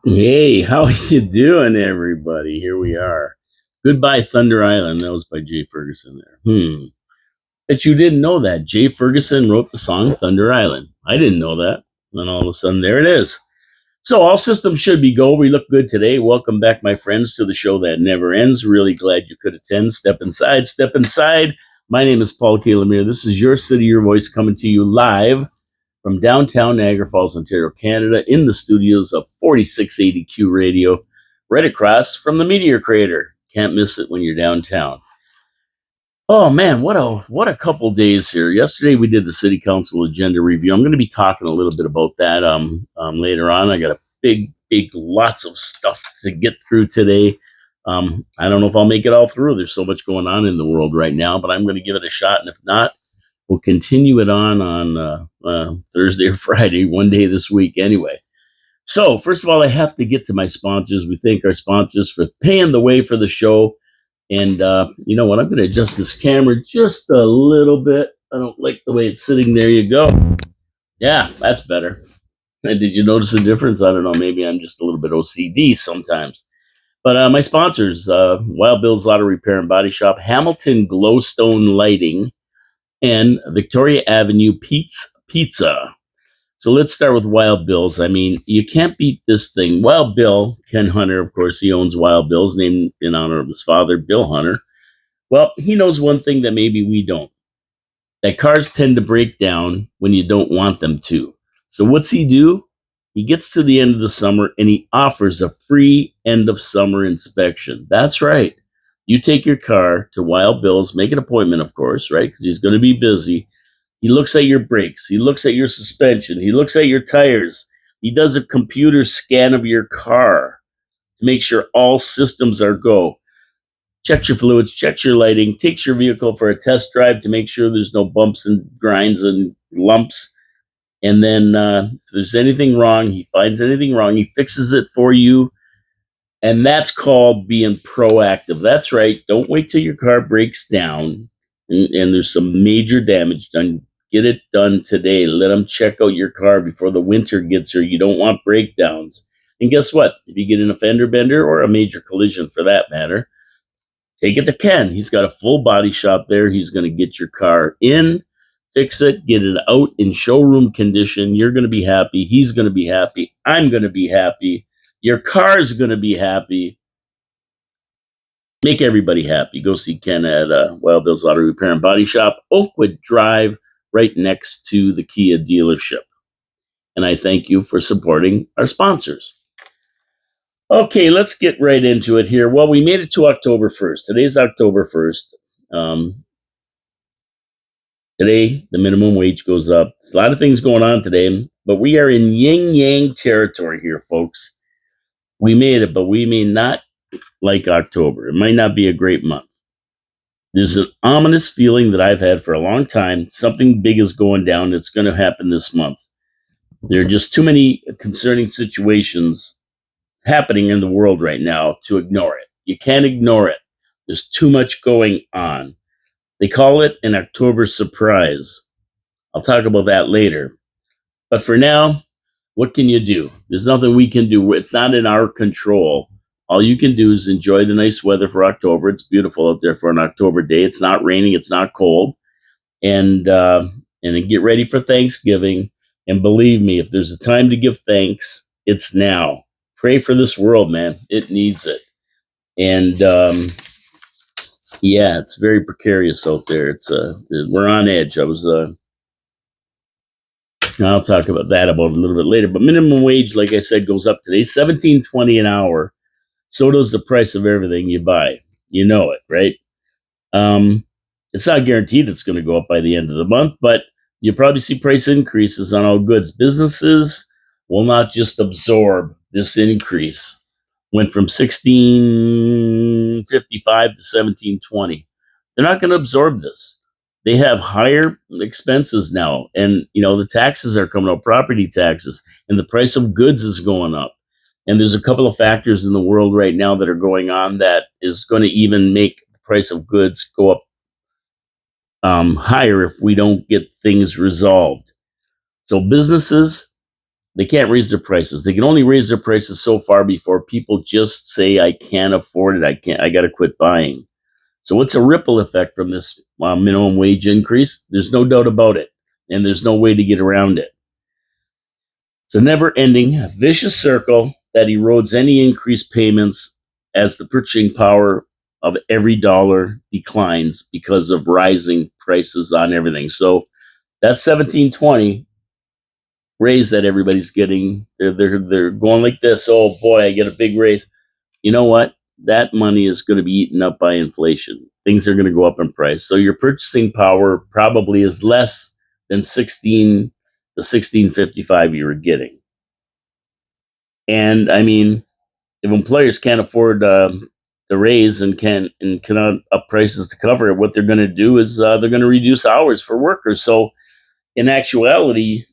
Hey, how you doing, everybody? Here we are. Goodbye, Thunder Island. That was by Jay Ferguson there. Bet you didn't know that. Jay Ferguson wrote the song Thunder Island. I didn't know that. And all of a sudden, there it is. So all systems should be go. We look good today. Welcome back, my friends, to the show that never ends. Really glad you could attend. Step inside, step inside. My name is Paul Kalamir. This is your city, your voice coming to you live from downtown Niagara Falls, Ontario, Canada, in the studios of 4680Q Radio, right across from the Meteor Crater. Can't miss it when you're downtown. Oh man, what a couple days here. Yesterday we did the City Council agenda review. I'm going to be talking a little bit about that later on. I got a big lots of stuff to get through today. I don't know if I'll make it all through. There's so much going on in the world right now, but I'm going to give it a shot. And if not, we'll continue it on Thursday or Friday, one day this week anyway. So first of all, I have to get to my sponsors. We thank our sponsors for paying the way for the show. And you know what? I'm going to adjust this camera just a little bit. I don't like the way it's sitting. There you go. Yeah, that's better. And did you notice the difference? I don't know. Maybe I'm just a little bit OCD sometimes. But my sponsors, Wild Bill's Auto Repair and Body Shop, Hamilton Glowstone Lighting, and Victoria Avenue Pizza. So let's start with Wild Bill's. I mean, you can't beat this thing. Wild Bill, Ken Hunter, of course, he owns Wild Bill's, named in honor of his father, Bill Hunter. Well, he knows one thing that maybe we don't. That cars tend to break down when you don't want them to. So what's he do? He gets to the end of the summer and he offers a free end of summer inspection. That's right. You take your car to Wild Bill's, make an appointment, of course, right? Because he's going to be busy. He looks at your brakes. He looks at your suspension. He looks at your tires. He does a computer scan of your car to make sure all systems are go. Checks your fluids, checks your lighting, takes your vehicle for a test drive to make sure there's no bumps and grinds and lumps. And then if there's anything wrong, he finds anything wrong, he fixes it for you. And that's called being proactive. That's right. Don't wait till your car breaks down and there's some major damage done. Get it done today. Let them check out your car before the winter gets here. You don't want breakdowns. And guess what? If you get in a fender bender or a major collision for that matter, take it to Ken. He's got a full body shop there. He's going to get your car in, fix it, get it out in showroom condition. You're going to be happy. He's going to be happy. I'm going to be happy. Your car's going to be happy. Make everybody happy. Go see Ken at Wild Bill's Auto Repair and Body Shop, Oakwood Drive, right next to the Kia dealership. And I thank you for supporting our sponsors. Okay, let's get right into it here. Well, we made it to October 1st. Today's October 1st. Today, the minimum wage goes up. There's a lot of things going on today, but we are in yin-yang territory here, folks. We made it, but we may not like October. It might not be a great month. There's an ominous feeling that I've had for a long time. Something big is going down. It's going to happen this month. There are just too many concerning situations happening in the world right now to ignore it. You can't ignore it. There's too much going on. They call it an October surprise. I'll talk about that later. But for now, what can you do? There's nothing we can do. It's not in our control. All you can do is enjoy the nice weather for October. It's beautiful out there for an October day. It's not raining. It's not cold. And get ready for Thanksgiving. And believe me, if there's a time to give thanks, it's now. Pray for this world, man. It needs it. And yeah, it's very precarious out there. We're on edge. I'll talk about that a little bit later. But minimum wage, like I said, goes up today, $17.20 an hour. So does the price of everything you buy. You know it, right? It's not guaranteed it's going to go up by the end of the month, but you'll probably see price increases on all goods. Businesses will not just absorb this increase. Went from $16.55 to $17.20. They're not going to absorb this. They have higher expenses now, and the taxes are coming up, property taxes, and the price of goods is going up. And there's a couple of factors in the world right now that are going on that is going to even make the price of goods go up higher if we don't get things resolved. So businesses, They can't raise their prices. They can only raise their prices so far before people just say, I can't afford it. I got to quit buying. So what's a ripple effect from this minimum wage increase? There's no doubt about it. And there's no way to get around it. It's a never ending, vicious circle that erodes any increased payments as the purchasing power of every dollar declines because of rising prices on everything. So that 1720 raise that everybody's getting, they're going like this. Oh boy, I get a big raise. You know what? That money is going to be eaten up by inflation. Things are going to go up in price. So your purchasing power probably is less than the 1655 you were getting. And I mean, if employers can't afford the raise and cannot up prices to cover it, what they're going to do is they're going to reduce hours for workers. So in actuality,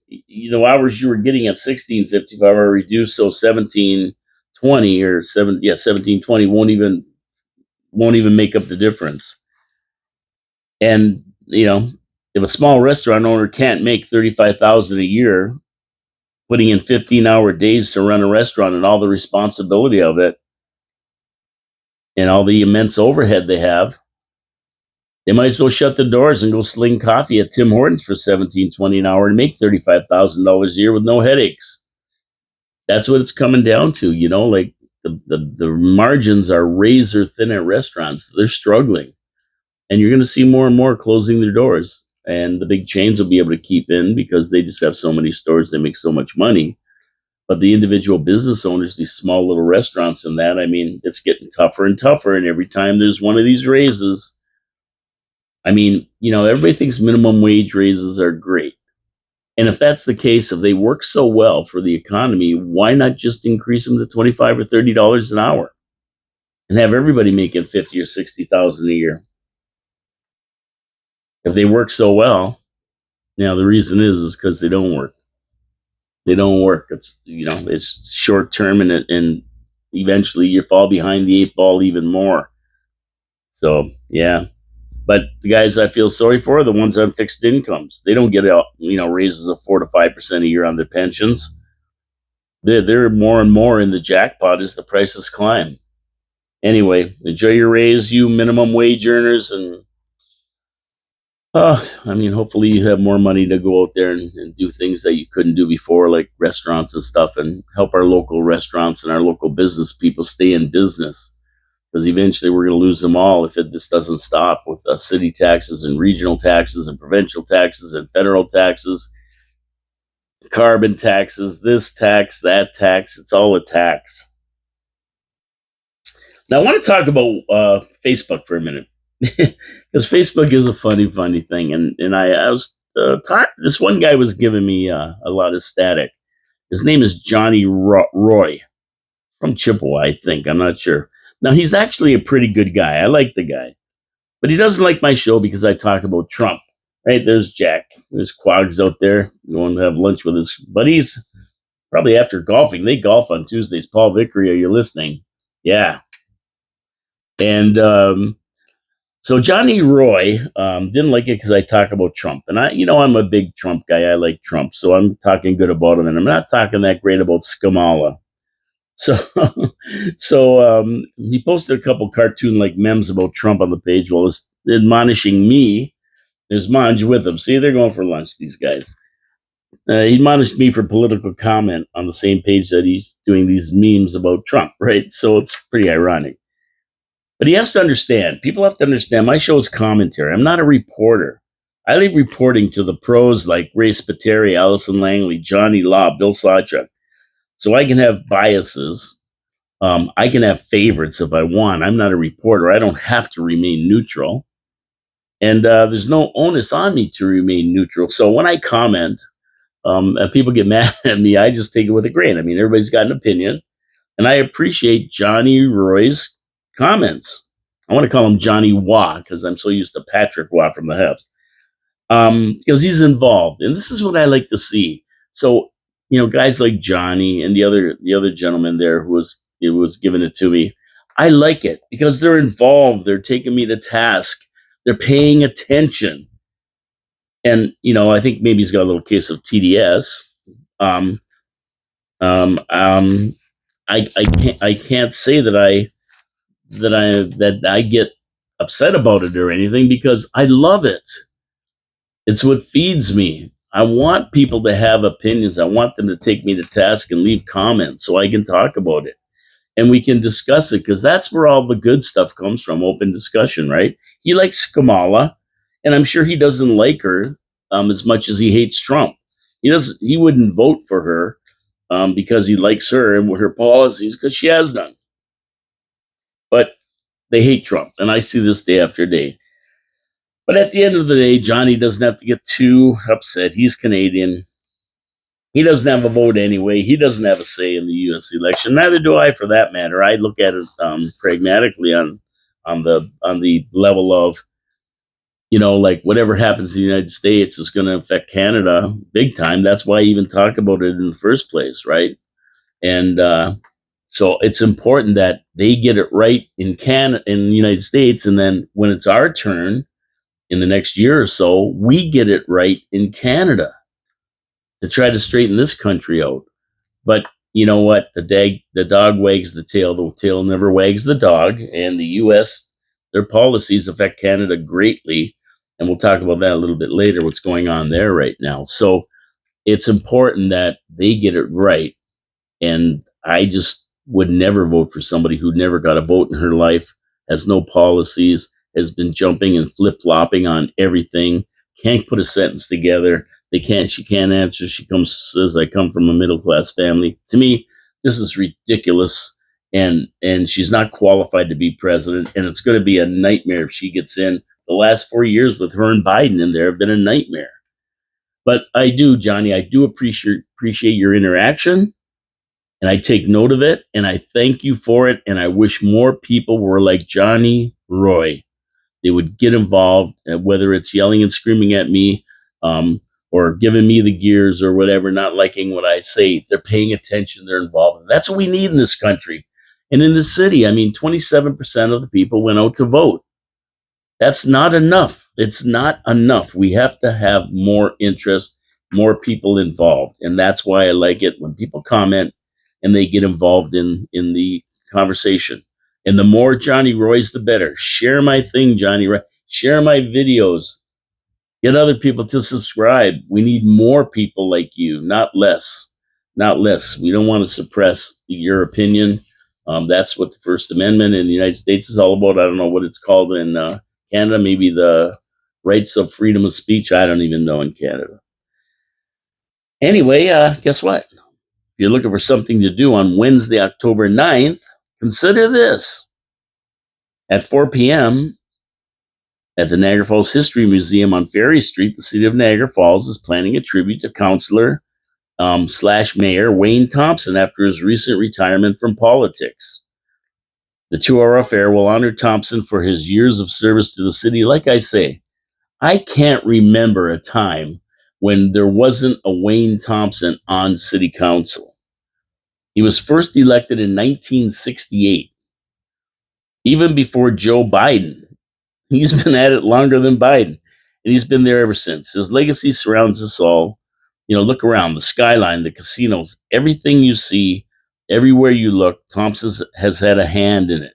hours you were getting at 1655 are reduced, so 1720 or 1720 won't even make up the difference. And if a small restaurant owner can't make 35,000 a year, putting in 15-hour days to run a restaurant and all the responsibility of it and all the immense overhead they have, they might as well shut the doors and go sling coffee at Tim Hortons for $17.20 an hour and make $35,000 a year with no headaches. That's what it's coming down to, like the margins are razor thin at restaurants. They're struggling. And you're going to see more and more closing their doors. And the big chains will be able to keep in because they just have so many stores, they make so much money. But the individual business owners, these small little restaurants and that, I mean, it's getting tougher and tougher. And every time there's one of these raises, I mean, everybody thinks minimum wage raises are great. And if that's the case, if they work so well for the economy, why not just increase them to $25 or $30 an hour and have everybody making 50 or 60,000 a year? If they work so well, the reason is because they don't work. They don't work. It's short term, and eventually you fall behind the eight ball even more. So yeah. But the guys I feel sorry for are the ones on fixed incomes. They don't get raises of 4 to 5% a year on their pensions. They're more and more in the jackpot as the prices climb. Anyway, enjoy your raise, you minimum wage earners, and hopefully you have more money to go out there and do things that you couldn't do before, like restaurants and stuff, and help our local restaurants and our local business people stay in business. Because eventually we're going to lose them all if this doesn't stop with city taxes and regional taxes and provincial taxes and federal taxes, carbon taxes, this tax, that tax. It's all a tax. Now, I want to talk about Facebook for a minute. Because Facebook is a funny thing. And I was this one guy was giving me a lot of static. His name is Johnny Roy from Chippewa, I think. I'm not sure. Now, he's actually a pretty good guy. I like the guy. But he doesn't like my show because I talk about Trump. Right? There's Jack. There's Quags out there going to have lunch with his buddies. Probably after golfing. They golf on Tuesdays. Paul Vickery, are you listening? Yeah. And so Johnny Roy didn't like it because I talk about Trump. And I'm a big Trump guy. I like Trump. So I'm talking good about him. And I'm not talking that great about Skamala. So, he posted a couple cartoon-like memes about Trump on the page while he's admonishing me. There's Monge with him. See, they're going for lunch, these guys. He admonished me for political comment on the same page that he's doing these memes about Trump, right? So it's pretty ironic. But he has to understand. People have to understand. My show is commentary. I'm not a reporter. I leave reporting to the pros like Ray Spiteri, Allison Langley, Johnny Law, Bill Sawchuk. So I can have biases. I can have favorites if I want. I'm not a reporter. I don't have to remain neutral. And there's no onus on me to remain neutral. So when I comment, and people get mad at me, I just take it with a grain. I mean, everybody's got an opinion. And I appreciate Johnny Roy's comments. I want to call him Johnny Waugh because I'm so used to Patrick Waugh from the Habs. Because he's involved. And this is what I like to see. So, guys like Johnny and the other gentleman there who was giving it to me, I like it because they're involved. They're taking me to task. They're paying attention. And, I think maybe he's got a little case of TDS. Um, um, I can't say that I get upset about it or anything because I love it. It's what feeds me. I want people to have opinions. I want them to take me to task and leave comments so I can talk about it and we can discuss it because that's where all the good stuff comes from, open discussion, right? He likes Kamala, and I'm sure he doesn't like her as much as he hates Trump. He wouldn't vote for her because he likes her and her policies because she has none. But they hate Trump, and I see this day after day. But at the end of the day, Johnny doesn't have to get too upset. He's Canadian. He doesn't have a vote anyway. He doesn't have a say in the U.S. election. Neither do I, for that matter. I look at it pragmatically on the level of like whatever happens in the United States is going to affect Canada big time. That's why I even talk about it in the first place, right? And so it's important that they get it right in the United States, and then when it's our turn in the next year or so, we get it right in Canada to try to straighten this country out. But you know what? The dog wags the tail never wags the dog. And the U.S., their policies affect Canada greatly. And we'll talk about that a little bit later, what's going on there right now. So it's important that they get it right. And I just would never vote for somebody who never got a vote in her life, has no policies, has been jumping and flip flopping on everything, can't put a sentence together. She can't answer. Says, I come from a middle class family. To me, this is ridiculous. And she's not qualified to be president. And it's going to be a nightmare if she gets in. The last 4 years with her and Biden in there have been a nightmare. But Johnny, I do appreciate your interaction, and I take note of it, and I thank you for it. And I wish more people were like Johnny Roy. They would get involved, whether it's yelling and screaming at me, or giving me the gears or whatever, not liking what I say. They're paying attention. They're involved. That's what we need in this country. And in this city, 27% of the people went out to vote. That's not enough. It's not enough. We have to have more interest, more people involved. And that's why I like it when people comment and they get involved in the conversation. And the more Johnny Roy's, the better. Share my thing, Johnny Roy. Share my videos. Get other people to subscribe. We need more people like you, not less. Not less. We don't want to suppress your opinion. That's what the First Amendment in the United States is all about. I don't know what it's called in Canada, maybe the rights of freedom of speech. I don't even know in Canada. Anyway, guess what? If you're looking for something to do on Wednesday, October 9th, consider this. At 4 p.m. at the Niagara Falls History Museum on Ferry Street, the city of Niagara Falls is planning a tribute to Councillor / Mayor Wayne Thompson after his recent retirement from politics. The 2-hour affair will honor Thompson for his years of service to the city. Like I say, I can't remember a time when there wasn't a Wayne Thompson on city council. He was first elected in 1968, even before Joe Biden. He's been at it longer than Biden, and he's been there ever since. His legacy surrounds us all. Look around, the skyline, the casinos, everything you see, everywhere you look, Thompson has had a hand in it.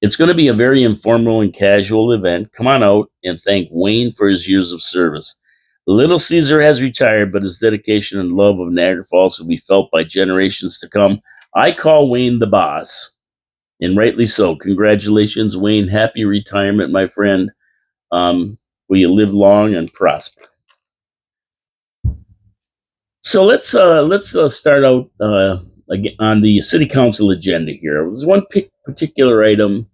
It's going to be a very informal and casual event. Come on out and thank Wayne for his years of service. Little Caesar has retired, but his dedication and love of Niagara Falls will be felt by generations to come. I call Wayne the boss, and rightly so. Congratulations, Wayne. Happy retirement, my friend. Will you live long and prosper? So let's start out again on the city council agenda here. There's one particular item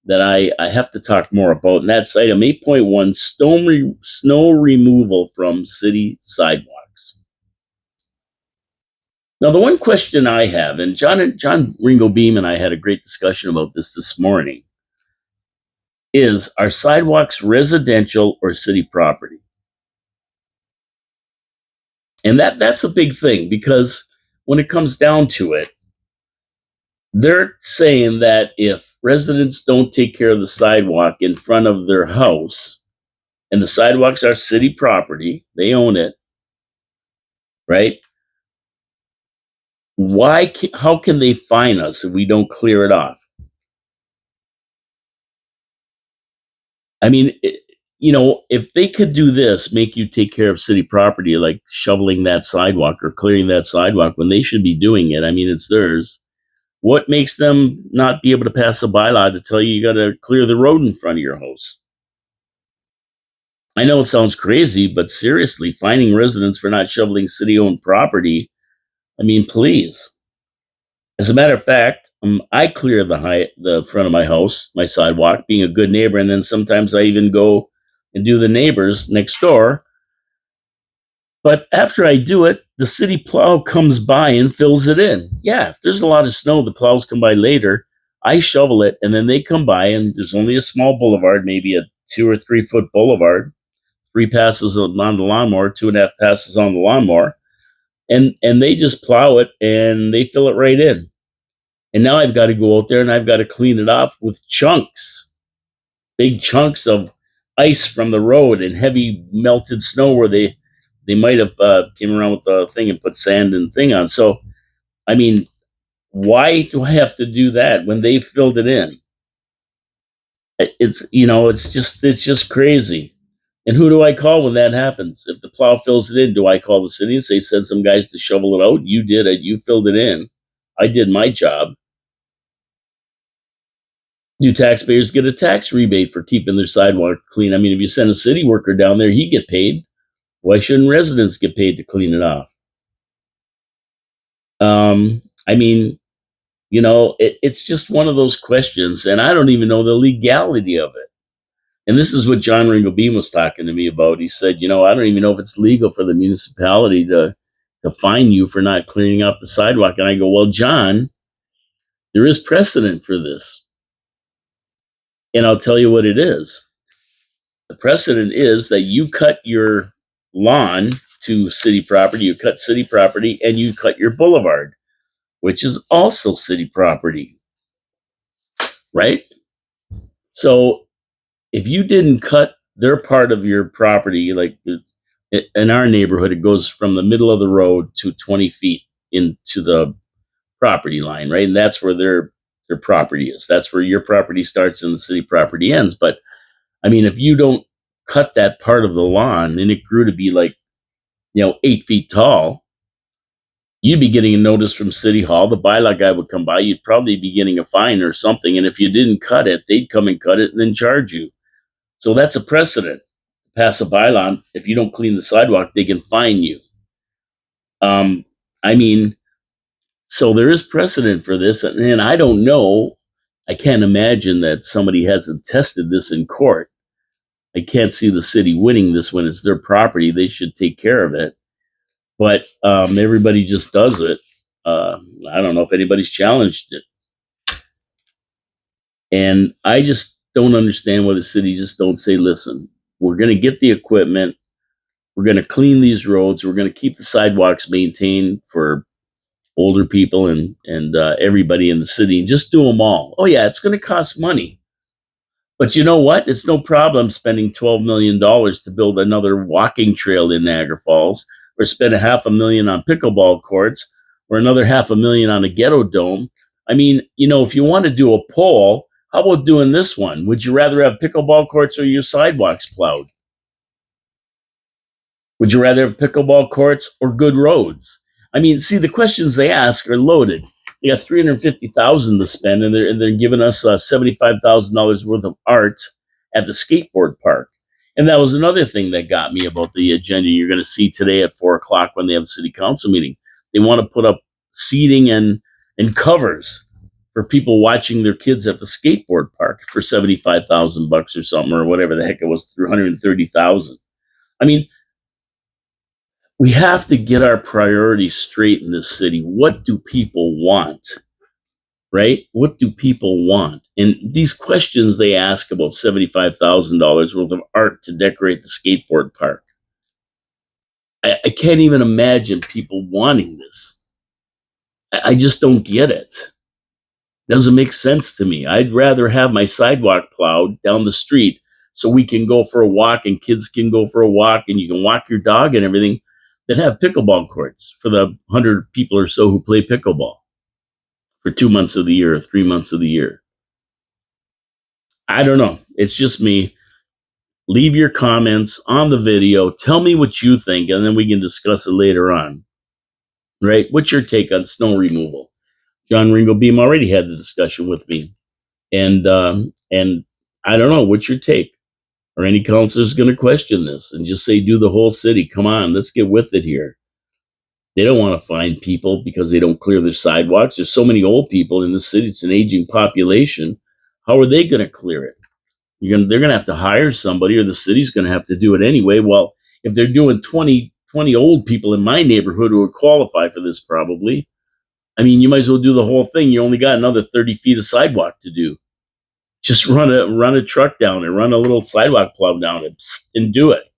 that I have to talk more about, and that's item 8.1, snow removal from city sidewalks. Now, the one question I have, and John Ringo Beam and I had a great discussion about this morning, is, are sidewalks residential or city property? And that's a big thing, because when it comes down to it, they're saying that if residents don't take care of the sidewalk in front of their house, and the sidewalks are city property, they own it, right? How can they fine us if we don't clear it off? I mean, if they could do this, make you take care of city property, like shoveling that sidewalk or clearing that sidewalk when they should be doing it. I mean, it's theirs. What makes them not be able to pass a bylaw to tell you you got to clear the road in front of your house? I know it sounds crazy, but seriously, fining residents for not shoveling city owned property, I mean, please. As a matter of fact, I clear the front of my house, my sidewalk, being a good neighbor, and then sometimes I even go and do the neighbors next door. But after I do it, the city plow comes by and fills it in. Yeah, if there's a lot of snow, the plows come by later. I shovel it, and then they come by, and there's only a small boulevard, maybe a 2 or 3 foot boulevard, 3 passes on the lawnmower, 2.5 passes on the lawnmower, and they just plow it and they fill it right in. And now I've got to go out there and I've got to clean it off with chunks, big chunks of ice from the road and heavy melted snow where they might have came around with the thing and put sand and thing on. So, I mean, why do I have to do that when they filled it in? It's just crazy. And who do I call when that happens? If the plow fills it in, do I call the city and say, send some guys to shovel it out? You did it. You filled it in. I did my job. Do taxpayers get a tax rebate for keeping their sidewalk clean? I mean, if you send a city worker down there, he get paid. Why shouldn't residents get paid to clean it off? I mean, it's just one of those questions, and I don't even know the legality of it. And this is what John Ringo Beam was talking to me about. He said, I don't even know if it's legal for the municipality to fine you for not cleaning off the sidewalk. And I go, well, John, there is precedent for this. And I'll tell you what it is. The precedent is that you cut your lawn to city property, you cut city property, and you cut your boulevard, which is also city property, right? So if you didn't cut their part of your property, like in our neighborhood, it goes from the middle of the road to 20 feet into the property line, right? And that's where their property is. That's where your property starts and the city property ends. But I mean, if you don't cut that part of the lawn and it grew to be like, 8 feet tall, you'd be getting a notice from City Hall. The bylaw guy would come by. You'd probably be getting a fine or something. And if you didn't cut it, they'd come and cut it and then charge you. So that's a precedent. Pass a bylaw. If you don't clean the sidewalk, they can fine you. I mean, so there is precedent for this. And I don't know. I can't imagine that somebody hasn't tested this in court. I can't see the city winning this when it's their property. They should take care of it. But everybody just does it. I don't know if anybody's challenged it. And I just don't understand why the city just don't say, listen, we're going to get the equipment. We're going to clean these roads. We're going to keep the sidewalks maintained for older people and everybody in the city. And just do them all. Oh, yeah, it's going to cost money. But you know what? It's no problem spending $12 million to build another walking trail in Niagara Falls, or spend $500,000 on pickleball courts, or another $500,000 on a ghetto dome. I mean, if you want to do a poll, how about doing this one? Would you rather have pickleball courts or your sidewalks plowed? Would you rather have pickleball courts or good roads? I mean, see, the questions they ask are loaded. They got $350,000 to spend, and they're giving us $75,000 worth of art at the skateboard park. And that was another thing that got me about the agenda you're going to see today at 4:00 when they have the city council meeting. They want to put up seating and covers for people watching their kids at the skateboard park for $75,000 or something, or whatever the heck it was, $330,000. I mean, we have to get our priorities straight in this city. What do people want? Right? What do people want? And these questions they ask about $75,000 worth of art to decorate the skateboard park. I can't even imagine people wanting this. I just don't get it. Doesn't make sense to me. I'd rather have my sidewalk plowed down the street so we can go for a walk and kids can go for a walk and you can walk your dog and everything, that have pickleball courts for the 100 people or so who play pickleball for 2 months of the year or 3 months of the year. I don't know. It's just me. Leave your comments on the video. Tell me what you think, and then we can discuss it later on. Right? What's your take on snow removal? John Ringo Beam already had the discussion with me, and I don't know. What's your take? Or any counselor's going to question this and just say, do the whole city. Come on, let's get with it here. They don't want to find people because they don't clear their sidewalks. There's so many old people in the city. It's an aging population. How are they going to clear it? They're going to have to hire somebody, or the city's going to have to do it anyway. Well, if they're doing 20 old people in my neighborhood who would qualify for this, probably, I mean, you might as well do the whole thing. You only got another 30 feet of sidewalk to do. Just run a truck down and run a little sidewalk plow down it and do it.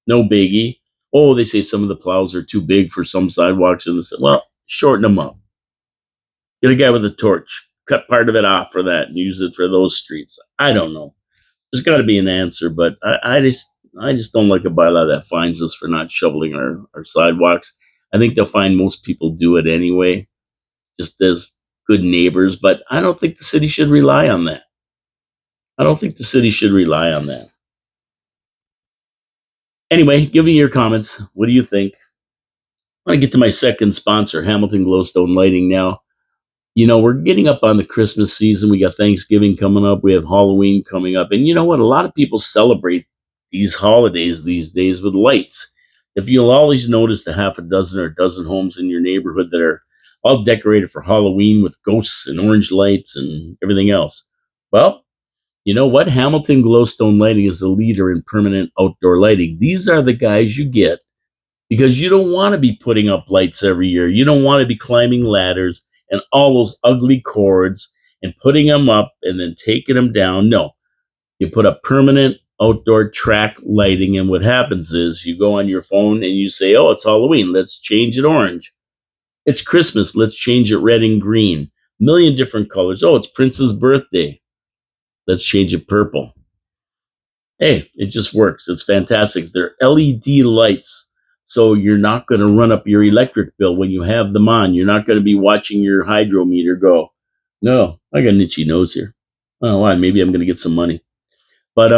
No biggie. Oh, they say some of the plows are too big for some sidewalks in the, well, shorten them up. Get a guy with a torch, cut part of it off for that and use it for those streets. I don't know. There's got to be an answer, but I just don't like a bylaw that fines us for not shoveling our sidewalks. I think they'll find most people do it anyway, just as good neighbors, but I don't think the city should rely on that. I don't think the city should rely on that. Anyway, give me your comments. What do you think? I want to get to my second sponsor, Hamilton Glowstone Lighting now. You know, we're getting up on the Christmas season. We got Thanksgiving coming up. We have Halloween coming up. And you know what? A lot of people celebrate these holidays these days with lights. If you'll always notice the half a dozen or a dozen homes in your neighborhood that are all decorated for Halloween with ghosts and orange lights and everything else. Well, you know what? Hamilton Glowstone Lighting is the leader in permanent outdoor lighting. These are the guys you get because you don't want to be putting up lights every year. You don't want to be climbing ladders and all those ugly cords and putting them up and then taking them down. No, you put up permanent outdoor track lighting, and what happens is you go on your phone and you say, oh, it's Halloween. Let's change it orange. It's Christmas. Let's change it red and green. A million different colors. Oh, it's Prince's birthday. Let's change it purple. Hey, it just works. It's fantastic. They're LED lights. So you're not going to run up your electric bill when you have them on. You're not going to be watching your hydrometer go, no, I got an itchy nose here. Oh, why? Maybe I'm going to get some money. But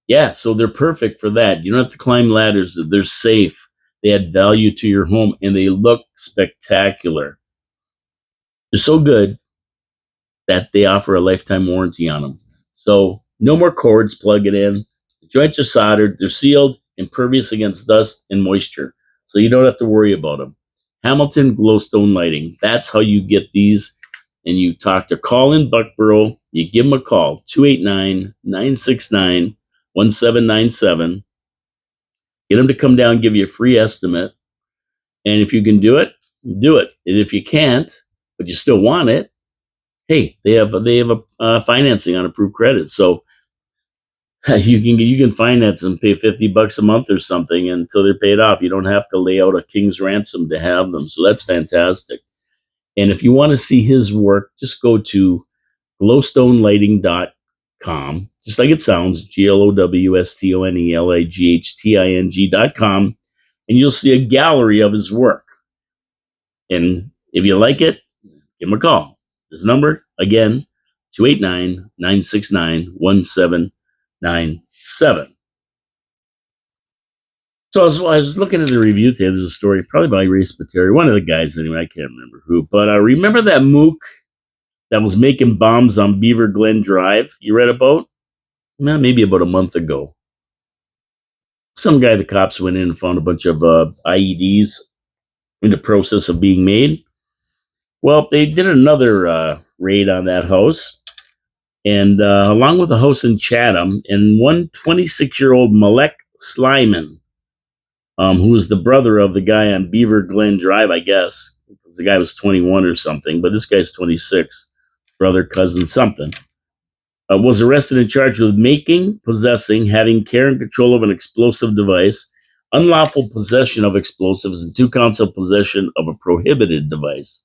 yeah, so they're perfect for that. You don't have to climb ladders. They're safe. They add value to your home, and they look spectacular. They're so good that they offer a lifetime warranty on them. So no more cords, plug it in. The joints are soldered. They're sealed, impervious against dust and moisture. So you don't have to worry about them. Hamilton Glowstone Lighting. That's how you get these. And you talk to Colin Buckborough. You give them a call, 289-969-1797. Get them to come down, give you a free estimate. And if you can do it, do it. And if you can't, but you still want it, hey, they have a financing on approved credit. So you can finance and pay $50 a month or something until they're paid off. You don't have to lay out a king's ransom to have them. So that's fantastic. And if you want to see his work, just go to glowstonelighting.com, just like it sounds, glowstonelighting.com, and you'll see a gallery of his work. And if you like it, give him a call. His number, again, 289-969-1797. So I was looking at the review today. There's a story, probably by Ray Spiteri, one of the guys anyway, I can't remember who. But remember that mook that was making bombs on Beaver Glen Drive you read about? Well, maybe about a month ago. Some guy, the cops went in and found a bunch of IEDs in the process of being made. Well, they did another raid on that house, and along with a house in Chatham, and one 26-year-old Malek Slyman, who was the brother of the guy on Beaver Glen Drive, I guess. The guy was 21 or something, but this guy's 26, brother, cousin, something. Was arrested and charged with making, possessing, having care and control of an explosive device, unlawful possession of explosives, and 2 counts of possession of a prohibited device.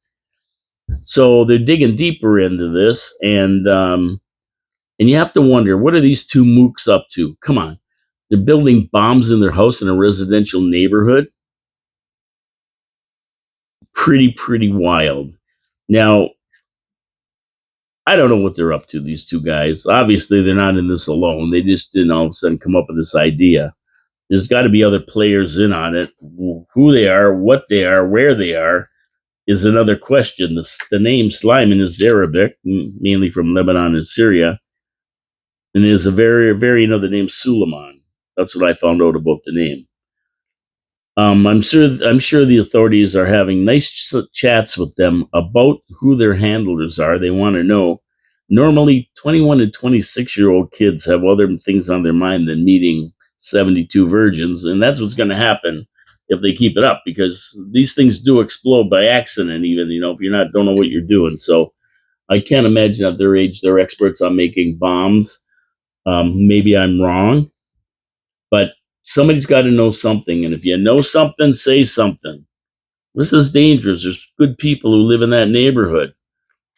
So they're digging deeper into this, and you have to wonder, what are these 2 mooks up to? Come on. They're building bombs in their house in a residential neighborhood. Pretty wild. Now, I don't know what they're up to, these two guys. Obviously, they're not in this alone. They just didn't all of a sudden come up with this idea. There's got to be other players in on it. Who they are, what they are, where they are is another question. The name Slimane is Arabic, mainly from Lebanon and Syria, and there's a variant of the name Suleiman. That's what I found out about the name. I'm sure the authorities are having nice chats with them about who their handlers are. They want to know. Normally, 21 and 26-year-old kids have other things on their mind than meeting 72 virgins, and that's what's going to happen if they keep it up, because these things do explode by accident. Even if you're not don't know what you're doing. So I can't imagine at their age they're experts on making bombs. Maybe I'm wrong, but somebody's got to know something. And if you know something, say something. This is dangerous. There's good people who live in that neighborhood.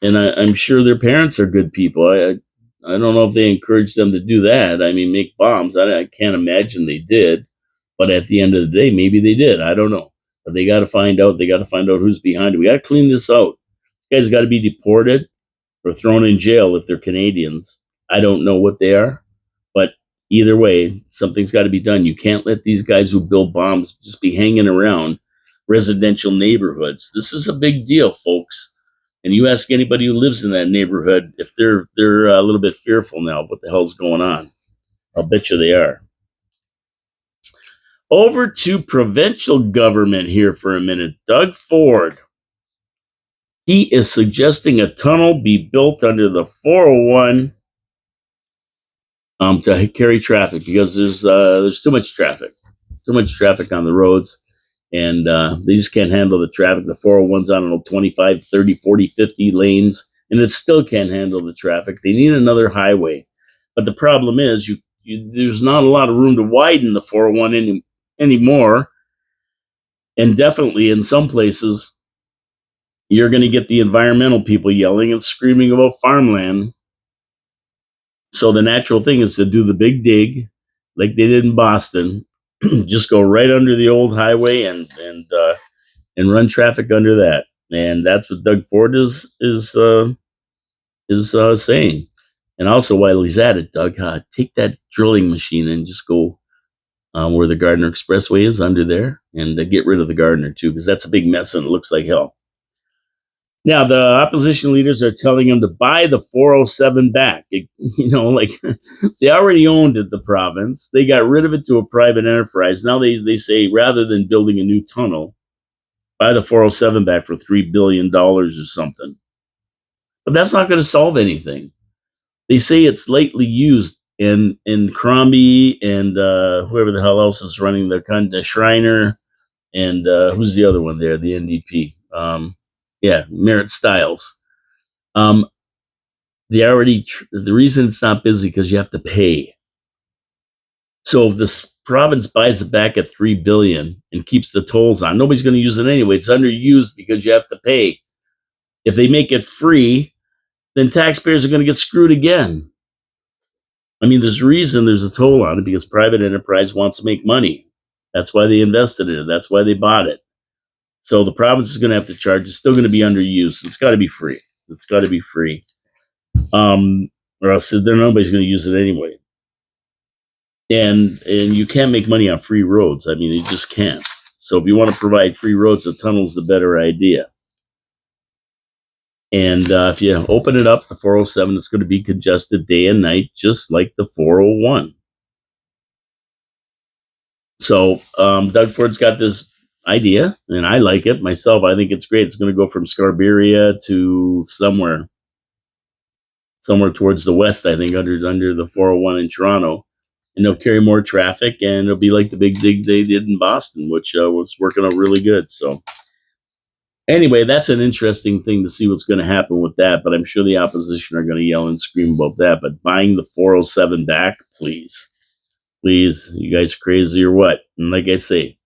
And I'm sure their parents are good people. I don't know if they encourage them to do that. I mean, make bombs. I can't imagine they did. But at the end of the day, maybe they did. I don't know. But they got to find out. They got to find out who's behind it. We got to clean this out. These guys got to be deported or thrown in jail if they're Canadians. I don't know what they are. But either way, something's got to be done. You can't let these guys who build bombs just be hanging around residential neighborhoods. This is a big deal, folks. And you ask anybody who lives in that neighborhood if they're a little bit fearful now. What the hell's going on? I'll bet you they are. Over to provincial government here for a minute. Doug Ford. He is suggesting a tunnel be built under the 401 to carry traffic, because there's too much traffic on the roads, and they just can't handle the traffic. The 401's on 25, 30, 40, 50 lanes, and it still can't handle the traffic. They need another highway. But the problem is there's not a lot of room to widen the 401 anymore. And definitely in some places, you're going to get the environmental people yelling and screaming about farmland. So the natural thing is to do the big dig like they did in Boston. Just go right under the old highway and run traffic under that. And that's what Doug Ford is saying. And also, while he's at it, Doug, take that drilling machine and just go where the Gardiner Expressway is under there, and get rid of the Gardiner too, because that's a big mess and it looks like hell. Now, the opposition leaders are telling him to buy the 407 back. They already owned it, the province. They got rid of it to a private enterprise. Now they say, rather than building a new tunnel, buy the 407 back for $3 billion or something. But that's not going to solve anything. They say it's lightly used in Crombie and whoever the hell else is running the Schreiner, and who's the other one there, the NDP. Merritt Stiles. The reason it's not busy because you have to pay. So if this province buys it back at $3 billion and keeps the tolls on, nobody's going to use it anyway. It's underused because you have to pay. If they make it free, then taxpayers are going to get screwed again. I mean, there's a reason there's a toll on it, because private enterprise wants to make money. That's why they invested in it. That's why they bought it. So the province is going to have to charge. It's still going to be underused. It's got to be free. Or else nobody's going to use it anyway. And you can't make money on free roads. I mean, you just can't. So if you want to provide free roads, the tunnel's the better idea. And if you open it up, the 407, it's going to be congested day and night, just like the 401. So Doug Ford's got this idea, and I like it myself. I think it's great. It's going to go from Scarberia to somewhere towards the west, I think, under the 401 in Toronto. And they'll carry more traffic, and it'll be like the big dig they did in Boston, which was working out really good. So anyway, that's an interesting thing to see what's going to happen with that. But I'm sure the opposition are going to yell and scream about that. But buying the 407 back, please, you guys crazy or what? And like I say,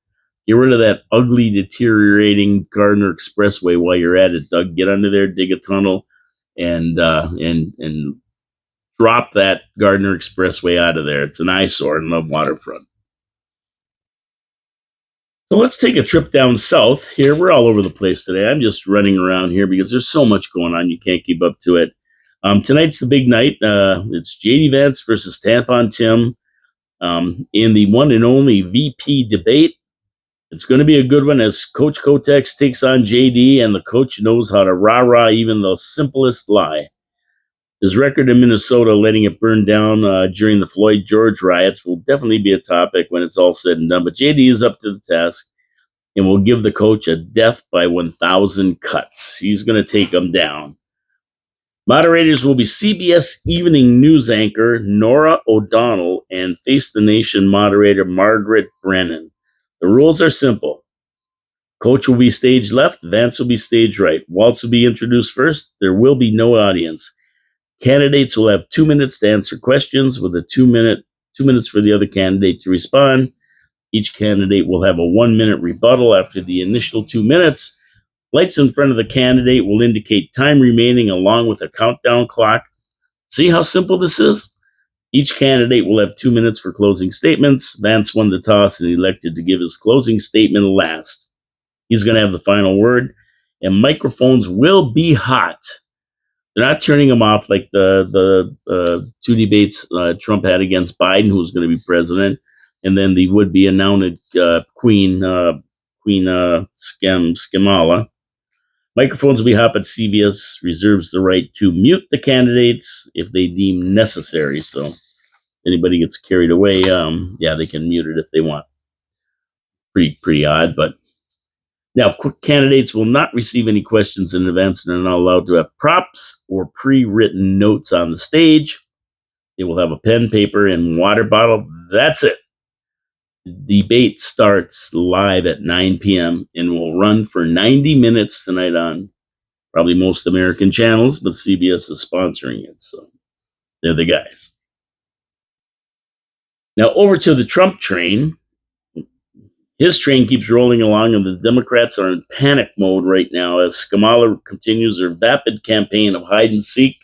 get rid of that ugly, deteriorating Gardiner Expressway while you're at it, Doug. Get under there, dig a tunnel, and drop that Gardiner Expressway out of there. It's an eyesore in the waterfront. So let's take a trip down south here. We're all over the place today. I'm just running around here because there's so much going on. You can't keep up to it. Tonight's the big night. It's JD Vance versus Tampon Tim in the one and only VP debate. It's going to be a good one as Coach Kotex takes on JD, and the coach knows how to rah-rah even the simplest lie. His record in Minnesota, letting it burn down during the Floyd George riots, will definitely be a topic when it's all said and done. But JD is up to the task and will give the coach a death by 1,000 cuts. He's going to take them down. Moderators will be CBS Evening News anchor Nora O'Donnell and Face the Nation moderator Margaret Brennan. The rules are simple. Coach will be stage left, Vance will be stage right. Waltz will be introduced first. There will be no audience. Candidates will have 2 minutes to answer questions with a 2 minutes for the other candidate to respond. Each candidate will have a 1 minute rebuttal after the initial 2 minutes. Lights in front of the candidate will indicate time remaining along with a countdown clock. See how simple this is? Each candidate will have 2 minutes for closing statements. Vance won the toss and elected to give his closing statement last. He's going to have the final word, and microphones will be hot. They're not turning them off like the two debates Trump had against Biden, who was going to be president, and then the would-be anointed Queen Skamala. Microphones will be hot, but CBS reserves the right to mute the candidates if they deem necessary. So anybody gets carried away, they can mute it if they want. Pretty odd, but now, candidates will not receive any questions in advance and are not allowed to have props or pre-written notes on the stage. They will have a pen, paper, and water bottle. That's it. The debate starts live at 9 p.m. and will run for 90 minutes tonight on probably most American channels, but CBS is sponsoring it, so they're the guys. Now, over to the Trump train. His train keeps rolling along, and the Democrats are in panic mode right now as Kamala continues her vapid campaign of hide and seek.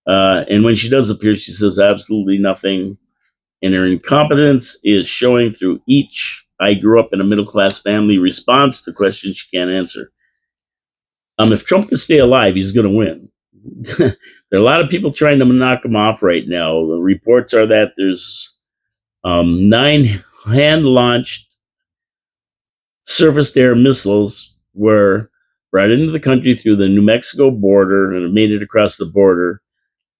And when she does appear, she says absolutely nothing. And her incompetence is showing through each "I grew up in a middle-class family" response to questions she can't answer. If Trump can stay alive, he's going to win. There are a lot of people trying to knock him off right now. The reports are that there's 9 hand-launched surface-to-air missiles were brought into the country through the New Mexico border and have made it across the border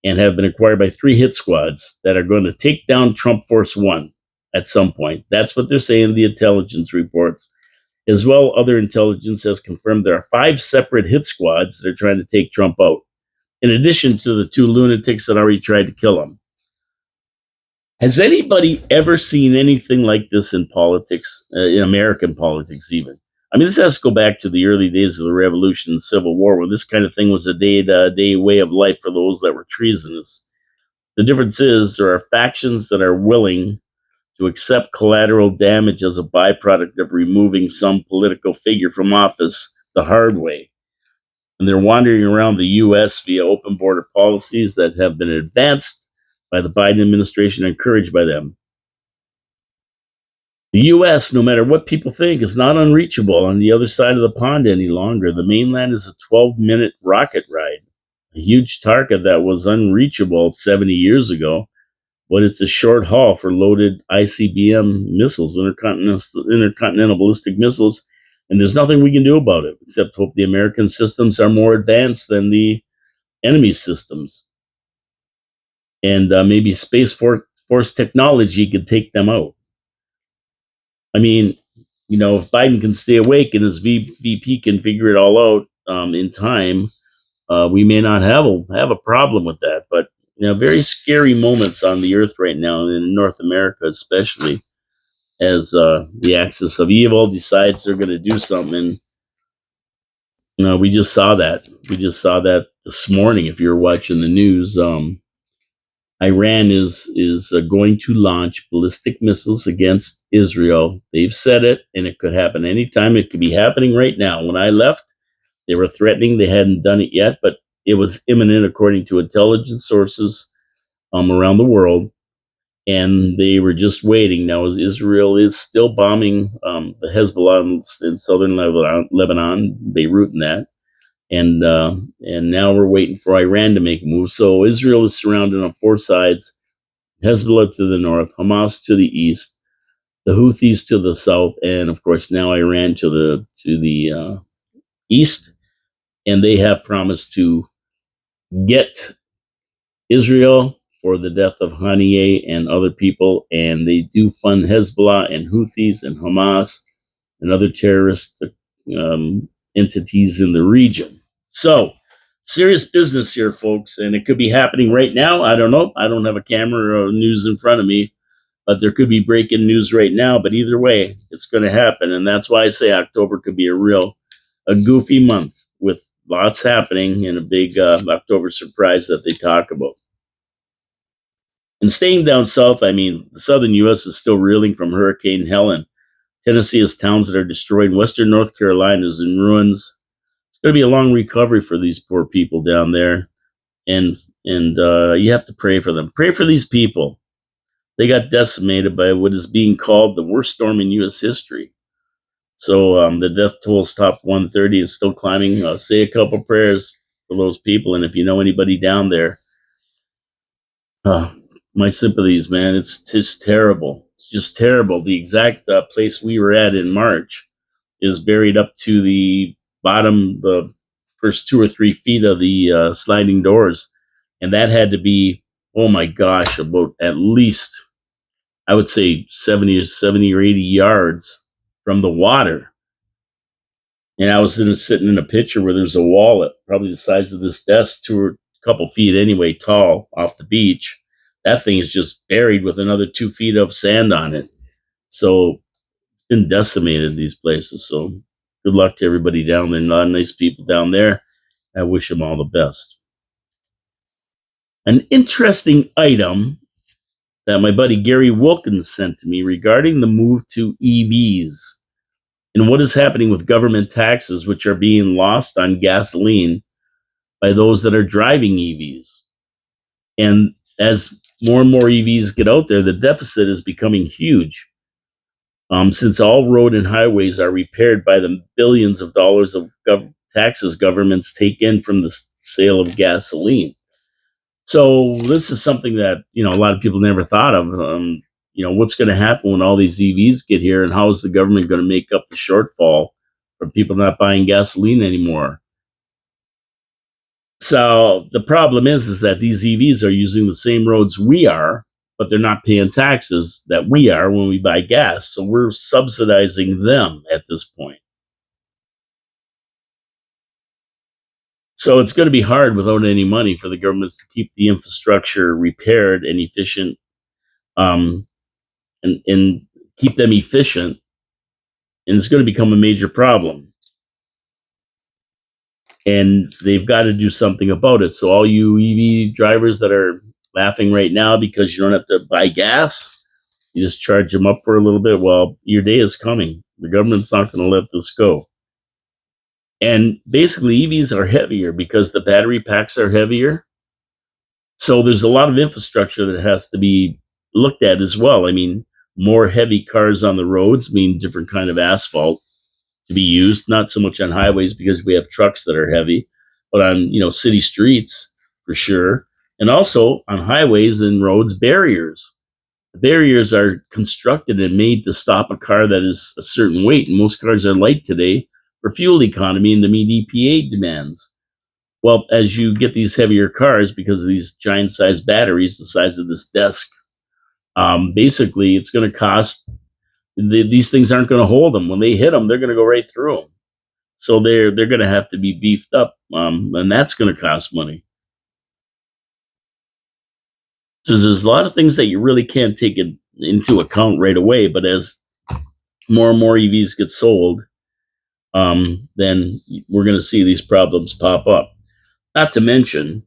and have been acquired by 3 hit squads that are going to take down Trump Force One at some point. That's what they're saying in the intelligence reports. As well, other intelligence has confirmed there are 5 separate hit squads that are trying to take Trump out, in addition to the 2 lunatics that already tried to kill him. Has anybody ever seen anything like this in politics, in American politics even? I mean, this has to go back to the early days of the Revolution and Civil War, where this kind of thing was a day-to-day way of life for those that were treasonous. The difference is there are factions that are willing to accept collateral damage as a byproduct of removing some political figure from office the hard way. And they're wandering around the U.S. via open border policies that have been advanced by the Biden administration, encouraged by them. The U.S., no matter what people think, is not unreachable on the other side of the pond any longer. The mainland is a 12-minute rocket ride, a huge target that was unreachable 70 years ago, but it's a short haul for loaded ICBM missiles, intercontinental ballistic missiles, and there's nothing we can do about it except hope the American systems are more advanced than the enemy systems. And maybe Space Force technology could take them out. I mean, if Biden can stay awake and his VP can figure it all out in time, we may not have a problem with that. But very scary moments on the earth right now, in North America especially, as the axis of evil decides they're going to do something. We just saw that. We just saw that this morning. If you're watching the news, Iran is going to launch ballistic missiles against Israel. They've said it, and it could happen anytime. It could be happening right now. When I left, they were threatening. They hadn't done it yet, but it was imminent according to intelligence sources around the world. and they were just waiting. Now Israel is still bombing the Hezbollah in southern Lebanon, Beirut, and that. And now we're waiting for Iran to make a move. So Israel is surrounded on four sides: Hezbollah to the north, Hamas to the east, the Houthis to the south, and of course now Iran to the east. And they have promised to get Israel for the death of Haniyeh and other people, and they do fund Hezbollah and Houthis and Hamas and other terrorist entities in the region. So, serious business here, folks, and it could be happening right now. I don't know. I don't have a camera or news in front of me, but there could be breaking news right now. But either way, it's going to happen, and that's why I say October could be a goofy month with lots happening and a big October surprise that they talk about. And staying down south, I mean, the southern U.S. is still reeling from Hurricane Helen. Tennessee has towns that are destroyed. Western North Carolina is in ruins. It's going to be a long recovery for these poor people down there, and you have to pray for them. Pray for these people. They got decimated by what is being called the worst storm in U.S. history. So the death toll stopped 130 and still climbing. Say a couple prayers for those people, and if you know anybody down there, my sympathies, man. It's just terrible. It's just terrible. The exact place we were at in March is buried up to the bottom, the first 2 or 3 feet of the sliding doors. And that had to be, oh my gosh, about at least, I would say 70 or 80 yards from the water. And I was sitting in a picture where there's a wall at probably the size of this desk, 2 or a couple feet anyway, tall off the beach. That thing is just buried with another 2 feet of sand on it. So it's been decimated, these places. So good luck to everybody down there. A lot of nice people down there. I wish them all the best. An interesting item that my buddy Gary Wilkins sent to me regarding the move to EVs and what is happening with government taxes, which are being lost on gasoline by those that are driving EVs. And as more and more EVs get out there, the deficit is becoming huge. Since all road and highways are repaired by the billions of dollars of taxes governments take in from the sale of gasoline. So this is something that, a lot of people never thought of. What's going to happen when all these EVs get here, and how is the government going to make up the shortfall for people not buying gasoline anymore? So the problem is that these EVs are using the same roads we are, but they're not paying taxes that we are when we buy gas. So we're subsidizing them at this point. So it's going to be hard without any money for the governments to keep the infrastructure repaired and efficient, and keep them efficient. And it's going to become a major problem. And they've got to do something about it. So all you EV drivers that are laughing right now because you don't have to buy gas, you just charge them up for a little bit. Well, your day is coming. The government's not going to let this go. And basically, EVs are heavier because the battery packs are heavier. So there's a lot of infrastructure that has to be looked at as well. I mean, more heavy cars on the roads mean different kind of asphalt to be used, not so much on highways because we have trucks that are heavy, but on, city streets for sure. And also on highways and roads, barriers. The barriers are constructed and made to stop a car that is a certain weight. And most cars are light today for fuel economy and to meet EPA demands. Well, as you get these heavier cars, because of these giant sized batteries, the size of this desk, basically it's going to cost, these things aren't going to hold them. When they hit them, they're going to go right through them. So they're going to have to be beefed up, and that's going to cost money. So there's a lot of things that you really can't take into account right away. But as more and more EVs get sold, then we're going to see these problems pop up. Not to mention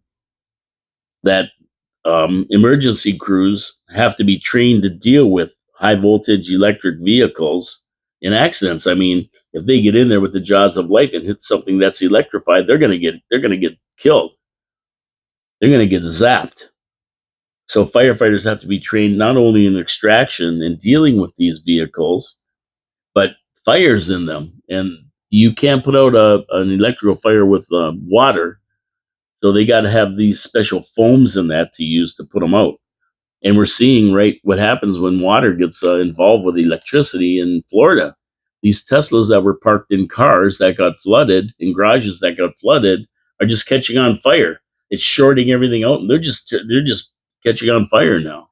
that emergency crews have to be trained to deal with high voltage electric vehicles in accidents. I mean, if they get in there with the jaws of life and hit something that's electrified, they're going to get killed. They're going to get zapped. So firefighters have to be trained not only in extraction and dealing with these vehicles, but fires in them. And you can't put out an electrical fire with water. So they got to have these special foams in that to use to put them out. And we're seeing right what happens when water gets involved with electricity in Florida. These Teslas that were parked in cars that got flooded, in garages that got flooded, are just catching on fire. It's shorting everything out, and they're just catching on fire now.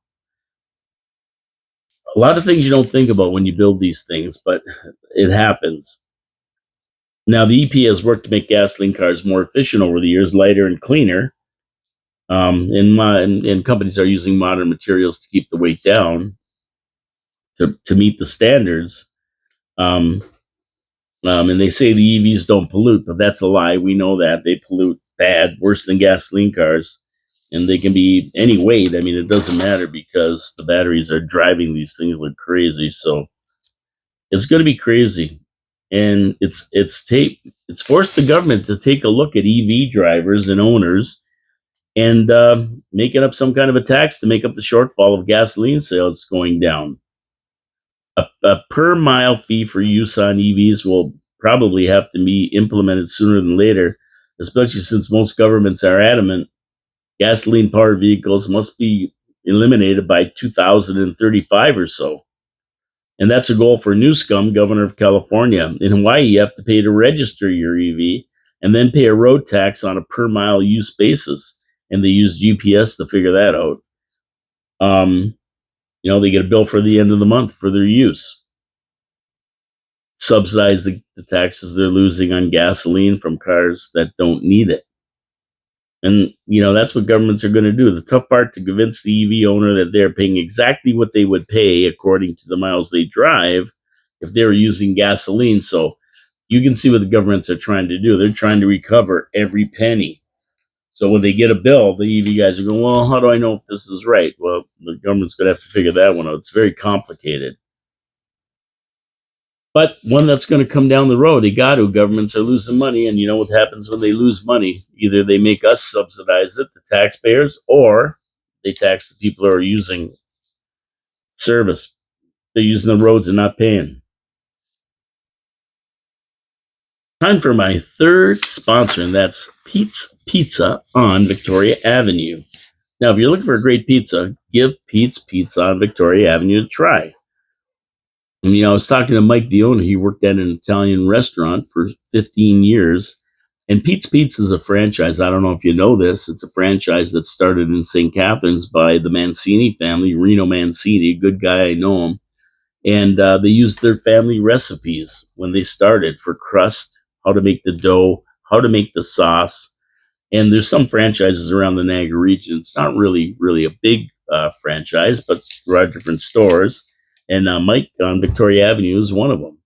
A lot of things you don't think about when you build these things, but it happens. Now, the EPA has worked to make gasoline cars more efficient over the years, lighter and cleaner. And companies are using modern materials to keep the weight down to meet the standards. Um, and they say the EVs don't pollute, but that's a lie. We know that they pollute bad, worse than gasoline cars. And they can be any weight. I mean, it doesn't matter because the batteries are driving these things like crazy. So it's going to be crazy. And it's forced the government to take a look at EV drivers and owners and making up some kind of a tax to make up the shortfall of gasoline sales going down. A per mile fee for use on EVs will probably have to be implemented sooner than later, especially since most governments are adamant gasoline powered vehicles must be eliminated by 2035 or so. And that's a goal for Newsom, governor of California. In Hawaii, you have to pay to register your EV and then pay a road tax on a per mile use basis. And they use GPS to figure that out. They get a bill for the end of the month for their use. Subsidize the taxes they're losing on gasoline from cars that don't need it. And, that's what governments are going to do. The tough part to convince the EV owner that they're paying exactly what they would pay according to the miles they drive if they were using gasoline. So you can see what the governments are trying to do. They're trying to recover every penny. So when they get a bill, the EV guys are going, well, how do I know if this is right? Well, the government's going to have to figure that one out. It's very complicated. But one that's going to come down the road, governments are losing money. And you know what happens when they lose money? Either they make us subsidize it, the taxpayers, or they tax the people who are using service. They're using the roads and not paying. Time for my third sponsor, and that's Pete's Pizza on Victoria Avenue. Now, if you're looking for a great pizza, give Pete's Pizza on Victoria Avenue a try. And, I was talking to Mike, the owner. He worked at an Italian restaurant for 15 years. And Pete's Pizza is a franchise. I don't know if you know this. It's a franchise that started in St. Catharines by the Mancini family, Reno Mancini, good guy, I know him. And they used their family recipes when they started for crust, how to make the dough, how to make the sauce. And there's some franchises around the Niagara region. It's not really a big franchise, but there are different stores. And Mike on Victoria Avenue is one of them.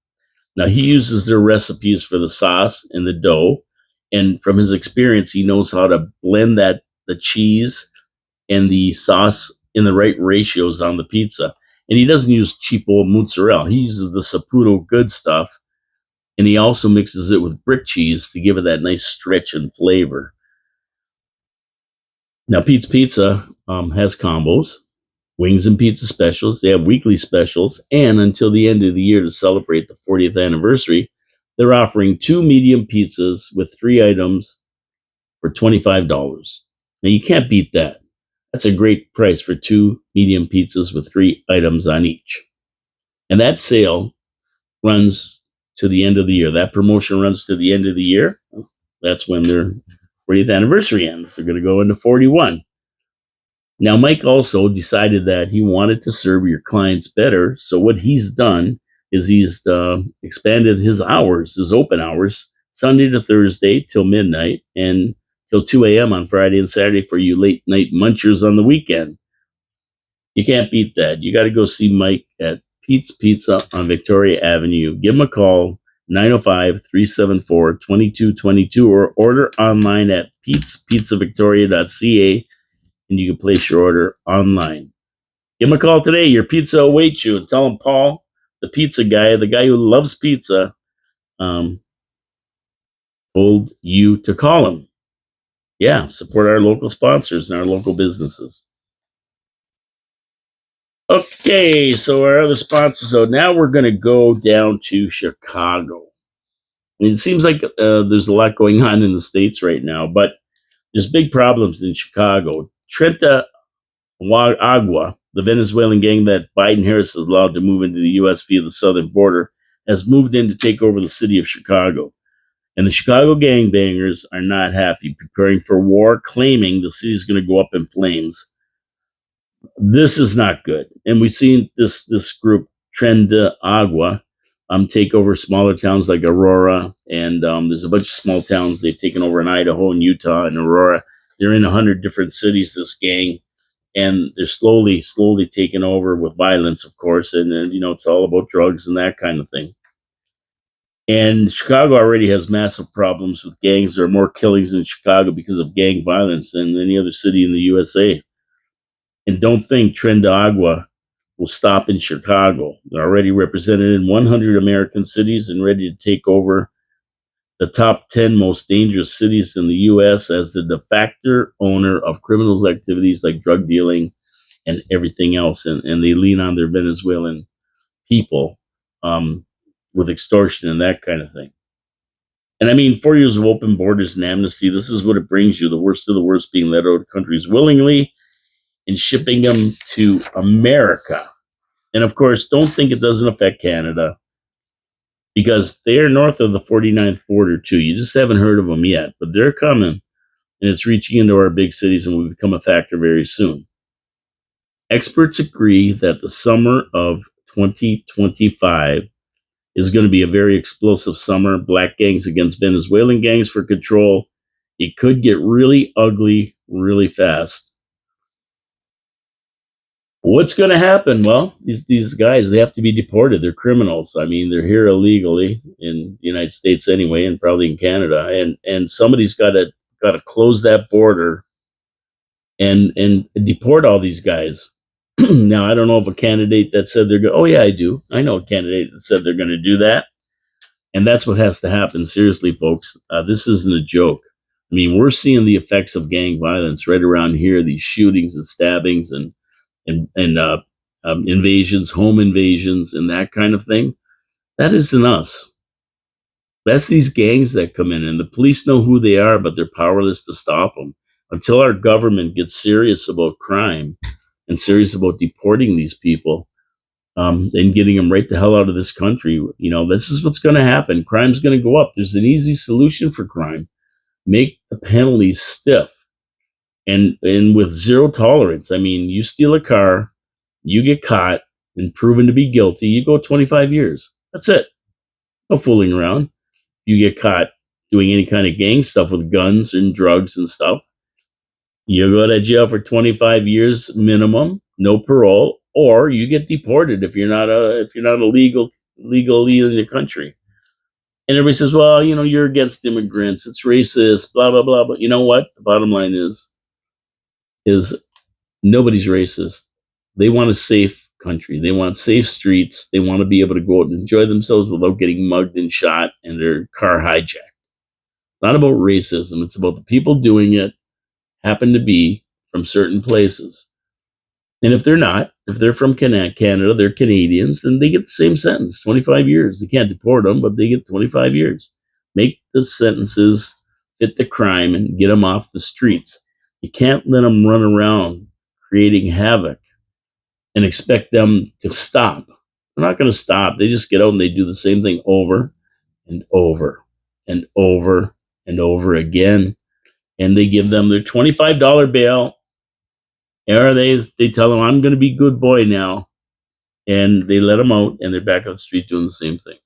Now, he uses their recipes for the sauce and the dough. And from his experience, he knows how to blend the cheese and the sauce in the right ratios on the pizza. And he doesn't use cheap old mozzarella. He uses the Saputo good stuff. And he also mixes it with brick cheese to give it that nice stretch and flavor. Now, Pete's Pizza has combos, wings and pizza specials. They have weekly specials. And until the end of the year to celebrate the 40th anniversary, they're offering 2 medium pizzas with 3 items for $25. Now, you can't beat that. That's a great price for 2 medium pizzas with 3 items on each. And that sale runs to the end of the year. That promotion runs to the end of the year. That's when their 40th anniversary ends. They're going to go into 41. Now, Mike also decided that he wanted to serve your clients better. So what he's done is he's expanded his hours, his open hours, Sunday to Thursday till midnight and till 2 a.m. on Friday and Saturday for you late night munchers on the weekend. You can't beat that. You got to go see Mike at Pete's Pizza on Victoria Avenue. Give him a call, 905-374-2222, or order online at petespizzavictoria.ca, and you can place your order online. Give him a call today. Your pizza awaits you. And tell him Paul, the pizza guy, the guy who loves pizza, told you to call him. Yeah, support our local sponsors and our local businesses. Okay, so our other sponsors. So now we're going to go down to Chicago. I mean, it seems like there's a lot going on in the States right now, but there's big problems in Chicago. Trenta Agua, the Venezuelan gang that Biden Harris has allowed to move into the U.S. via the southern border, has moved in to take over the city of Chicago. And the Chicago gangbangers are not happy, preparing for war, claiming the city is going to go up in flames. This is not good. And we've seen this group, Tren de Agua, take over smaller towns like Aurora. And there's a bunch of small towns they've taken over in Idaho and Utah and Aurora. They're in 100 different cities, this gang. And they're slowly taking over with violence, of course. And then, it's all about drugs and that kind of thing. And Chicago already has massive problems with gangs. There are more killings in Chicago because of gang violence than any other city in the USA. And don't think Tren de Agua will stop in Chicago. They're already represented in 100 American cities and ready to take over the top 10 most dangerous cities in the U.S. as the de facto owner of criminals' activities like drug dealing and everything else. And they lean on their Venezuelan people with extortion and that kind of thing. And I mean, 4 years of open borders and amnesty, this is what it brings you, the worst of the worst being let out of countries willingly and shipping them to America. And of course, don't think it doesn't affect Canada because they are north of the 49th border too. You just haven't heard of them yet, but they're coming and it's reaching into our big cities and will become a factor very soon. Experts agree that the summer of 2025 is going to be a very explosive summer. Black gangs against Venezuelan gangs for control. It could get really ugly really fast. What's going to happen? Well, these guys, they have to be deported. They're criminals. I mean, they're here illegally in the United States anyway, and probably in Canada. And somebody's got to close that border and deport all these guys. Now, I don't know if a candidate that said they're going. Oh yeah, I do. I know a candidate that said they're going to do that, and that's what has to happen. Seriously, folks, this isn't a joke. I mean, we're seeing the effects of gang violence right around here. These shootings and stabbings and invasions, home invasions, and that kind of thing. That isn't us. That's these gangs that come in, and the police know who they are, but they're powerless to stop them. Until our government gets serious about crime and serious about deporting these people and getting them right the hell out of this country, this is what's going to happen. Crime's going to go up. There's an easy solution for crime. Make the penalties stiff and with zero tolerance. I mean, you steal a car, you get caught and proven to be guilty, you go 25 years. That's it. No fooling around. You get caught doing any kind of gang stuff with guns and drugs and stuff, you go to jail for 25 years minimum, no parole, or you get deported if you're not legally in the country. And everybody says, well, you're against immigrants, it's racist, blah blah blah. But you know what? The bottom line is nobody's racist. They want a safe country. They want safe streets. They want to be able to go out and enjoy themselves without getting mugged and shot and their car hijacked. It's not about racism. It's about the people doing it happen to be from certain places. And if they're from Canada, they're Canadians, then they get the same sentence, 25 years. They can't deport them, but they get 25 years. Make the sentences fit the crime and get them off the streets. You can't let them run around creating havoc and expect them to stop. They're not going to stop. They just get out and they do the same thing over and over and over and over again. And they give them their $25 bail. Or they tell them, I'm going to be good boy now. And they let them out and they're back on the street doing the same thing.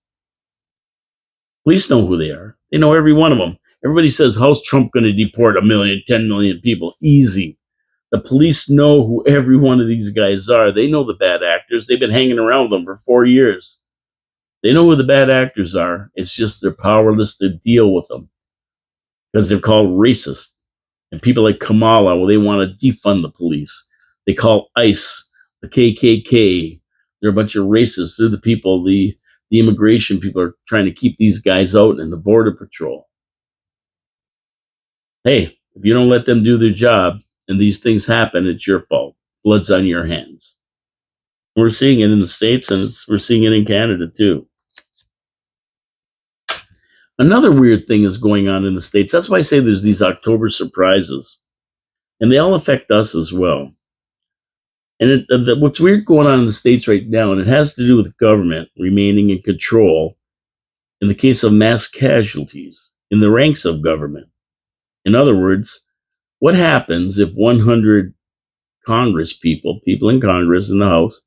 Police know who they are. They know every one of them. Everybody says, how's Trump going to deport 10 million people? Easy. The police know who every one of these guys are. They know the bad actors. They've been hanging around with them for 4 years. They know who the bad actors are. It's just they're powerless to deal with them because they're called racist. And people like Kamala, well, they want to defund the police. They call ICE the KKK. They're a bunch of racists. They're the people, the immigration people are trying to keep these guys out in the border patrol. Hey, if you don't let them do their job and these things happen, it's your fault. Blood's on your hands. We're seeing it in the States, and we're seeing it in Canada too. Another weird thing is going on in the States. That's why I say there's these October surprises, and they all affect us as well. And what's weird going on in the States right now, and it has to do with government remaining in control in the case of mass casualties in the ranks of government. In other words, what happens if 100 Congress people in Congress, in the House,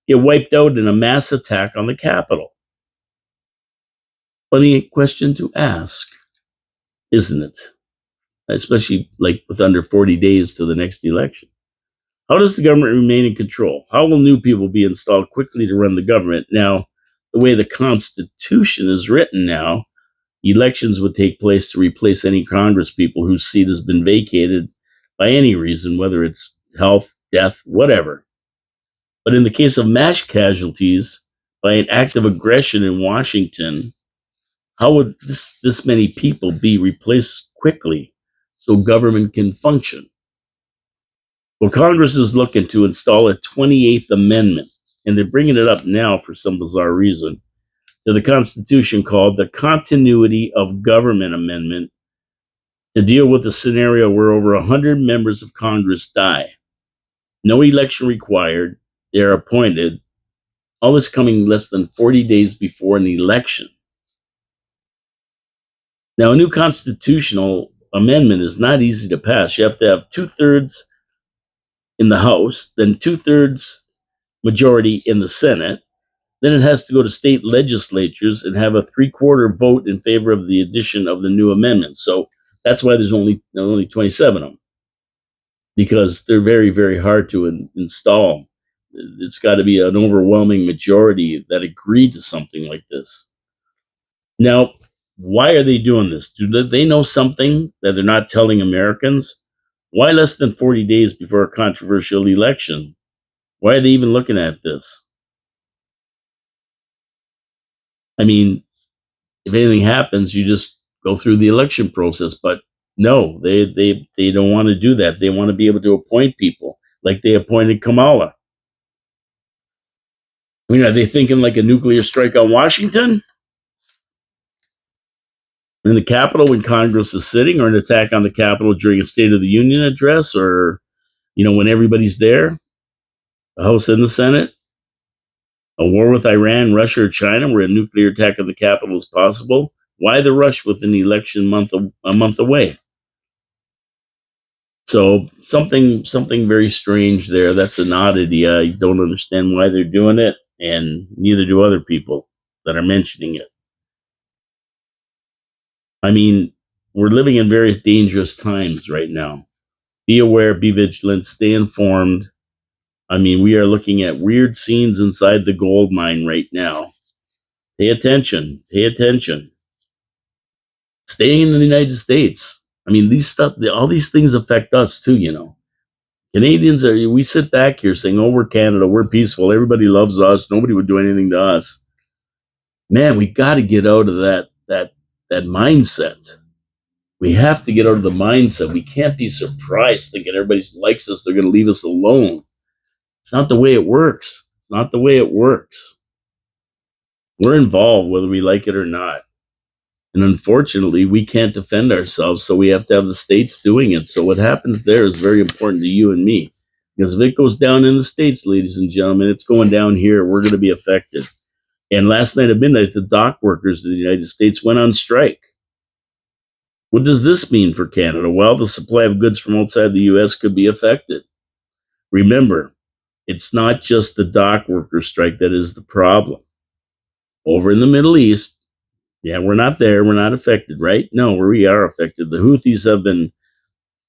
get wiped out in a mass attack on the Capitol? Funny question to ask, isn't it? Especially like with under 40 days to the next election. How does the government remain in control? How will new people be installed quickly to run the government? Now, the way the Constitution is written now, elections would take place to replace any Congress people whose seat has been vacated by any reason, whether it's health, death, whatever. But in the case of mass casualties, by an act of aggression in Washington, how would this many people be replaced quickly so government can function? Well, Congress is looking to install a 28th Amendment, and they're bringing it up now for some bizarre reason, to the Constitution called the Continuity of Government Amendment to deal with a scenario where over 100 members of Congress die. No election required. They're appointed. All this coming less than 40 days before an election. Now, a new constitutional amendment is not easy to pass. You have to have 2/3 in the House, then 2/3 majority in the Senate. Then it has to go to state legislatures and have a 3/4 vote in favor of the addition of the new amendment. So that's why there's only 27 of them, because they're very, very hard to install. It's got to be an overwhelming majority that agreed to something like this. Now, why are they doing this? Do they know something that they're not telling Americans? Why less than 40 days before a controversial election? Why are they even looking at this? I mean, if anything happens, you just go through the election process. But no, they don't want to do that. They want to be able to appoint people like they appointed Kamala. I mean, are they thinking like a nuclear strike on Washington? In the Capitol when Congress is sitting, or an attack on the Capitol during a State of the Union address, or, when everybody's there, the House and the Senate? A war with Iran, Russia, or China where a nuclear attack of the Capitol is possible? Why the rush with an election a month away? So something very strange there. That's an oddity. I don't understand why they're doing it, and neither do other people that are mentioning it. I mean, we're living in very dangerous times right now. Be aware, be vigilant, stay informed. I mean, we are looking at weird scenes inside the gold mine right now. Pay attention. Pay attention. Staying in the United States. I mean, all these things affect us too, Canadians we sit back here saying, oh, we're Canada, we're peaceful, everybody loves us, nobody would do anything to us. Man, we got to get out of that mindset. We have to get out of the mindset. We can't be surprised thinking everybody likes us, they're going to leave us alone. It's not the way it works. It's not the way it works. We're involved whether we like it or not. And unfortunately, we can't defend ourselves, so we have to have the states doing it. So what happens there is very important to you and me. Because if it goes down in the States, ladies and gentlemen, it's going down here. We're going to be affected. And last night at midnight, the dock workers of the United States went on strike. What does this mean for Canada? Well, the supply of goods from outside the U.S. could be affected. Remember, it's not just the dock worker strike that is the problem. Over in the Middle East, yeah, we're not there. We're not affected, right? No, we are affected. The Houthis have been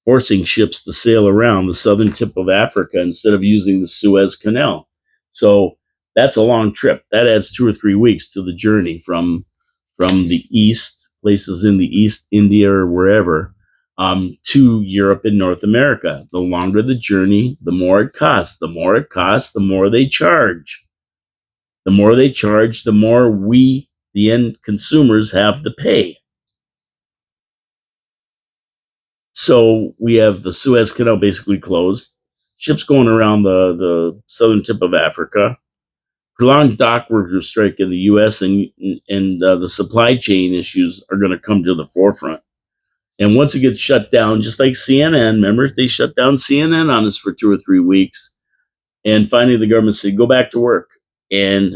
forcing ships to sail around the southern tip of Africa instead of using the Suez Canal. So that's a long trip. That adds 2 or 3 weeks to the journey from the east, places in the East, India or wherever, to Europe and North America. The longer the journey, the more it costs. The more it costs, the more they charge. The more they charge, the more we, the end consumers, have to pay. So we have the Suez Canal basically closed. Ships going around the southern tip of Africa. prolonged dock workers strike in the U.S. and the supply chain issues are going to come to the forefront. And once it gets shut down, just like CNN, remember they shut down CNN on us for 2 or 3 weeks, and finally the government said go back to work. And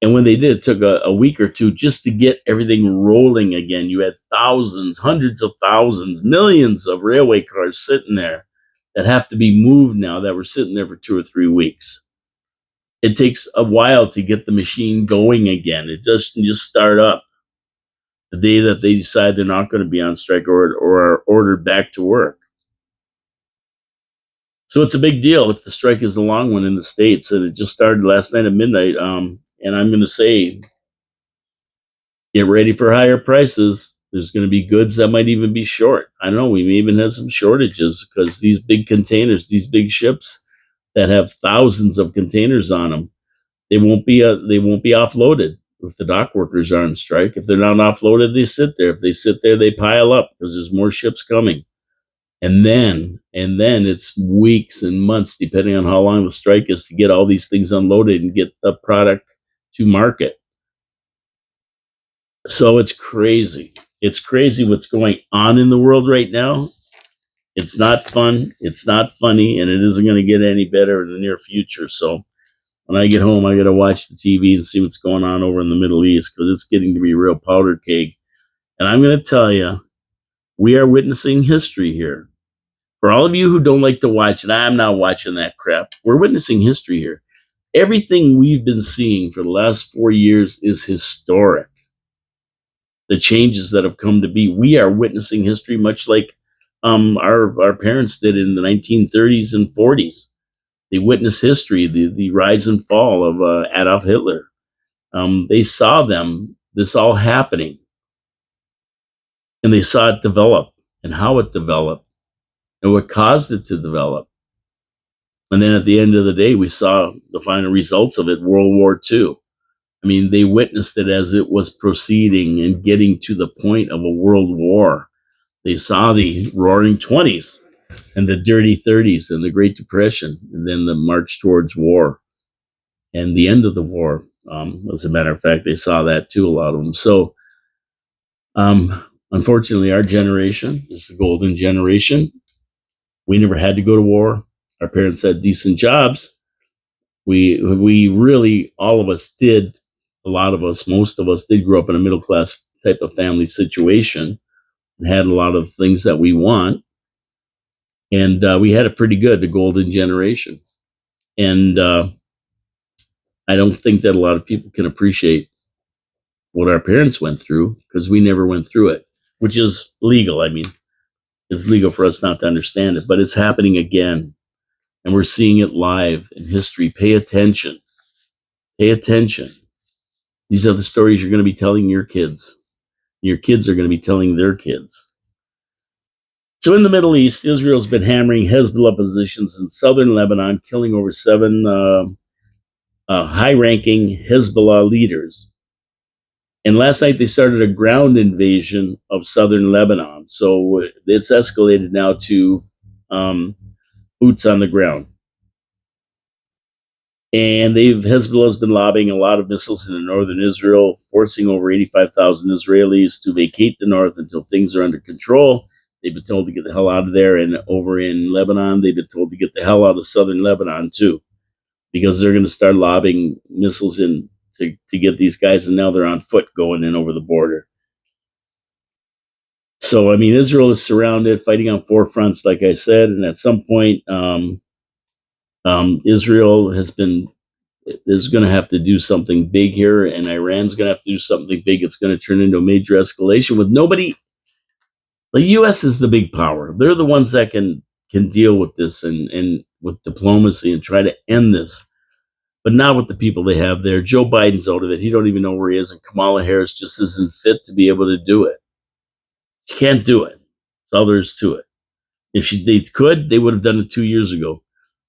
when they did, it took a week or two just to get everything rolling again. You had thousands, hundreds of thousands, millions of railway cars sitting there that have to be moved now that were sitting there for 2 or 3 weeks. It takes a while to get the machine going again. It doesn't just start up the day that they decide they're not going to be on strike or are ordered back to work. So it's a big deal if the strike is a long one in the States. And it just started last night at midnight. And I'm going to say, get ready for higher prices. There's going to be goods that might even be short. I don't know. We may even have some shortages because these big containers, these big ships that have thousands of containers on them, they won't be offloaded if the dock workers are on strike. If they're not offloaded, they sit there. If they sit there, they pile up because there's more ships coming. And then it's weeks and months, depending on how long the strike is, to get all these things unloaded and get the product to market. So it's crazy. It's crazy what's going on in the world right now. It's not fun. It's not funny, and it isn't going to get any better in the near future. So when I get home, I got to watch the TV and see what's going on over in the Middle East because it's getting to be a real powder keg. And I'm going to tell you, we are witnessing history here. For all of you who don't like to watch, and I'm not watching that crap, we're witnessing history here. Everything we've been seeing for the last 4 years is historic. The changes that have come to be, we are witnessing history much like our parents did in the 1930s and 40s. They witnessed history, the rise and fall of Adolf Hitler. They saw this all happening, and they saw it develop and how it developed and what caused it to develop. And then at the end of the day, we saw the final results of it, World War II. I mean, they witnessed it as it was proceeding and getting to the point of a world war. They saw the roaring 20s and the dirty 30s and the Great Depression, and then the march towards war and the end of the war. As a matter of fact, they saw that too, a lot of them. So, unfortunately, our generation is the golden generation. We never had to go to war. Our parents had decent jobs. We really, all of us did. A lot of us, most of us, did grow up in a middle class type of family situation and had a lot of things that we want. And we had it pretty good, the golden generation. And I don't think that a lot of people can appreciate what our parents went through because we never went through it, which is legal. I mean, it's legal for us not to understand it, but it's happening again. And we're seeing it live in history. Pay attention. Pay attention. These are the stories you're going to be telling your kids. Your kids are going to be telling their kids. So in the Middle East, Israel's been hammering Hezbollah positions in southern Lebanon, killing over 7 high-ranking Hezbollah leaders. And last night they started a ground invasion of southern Lebanon. So it's escalated now to boots on the ground. And Hezbollah's been lobbing a lot of missiles into northern Israel, forcing over 85,000 Israelis to vacate the north until things are under control. They've been told to get the hell out of there. And over in Lebanon, they've been told to get the hell out of southern Lebanon too, because they're going to start lobbing missiles in to get these guys. And now they're on foot going in over the border. So, I mean, Israel is surrounded, fighting on 4 fronts, like I said. And at some point, Israel is going to have to do something big here, and Iran's going to have to do something big. It's going to turn into a major escalation with nobody. The U.S. is the big power. They're the ones that can deal with this and with diplomacy and try to end this, but not with the people they have there. Joe Biden's out of it. He don't even know where he is, and Kamala Harris just isn't fit to be able to do it. She can't do it. That's all there is to it. If they could, they would have done it 2 years ago.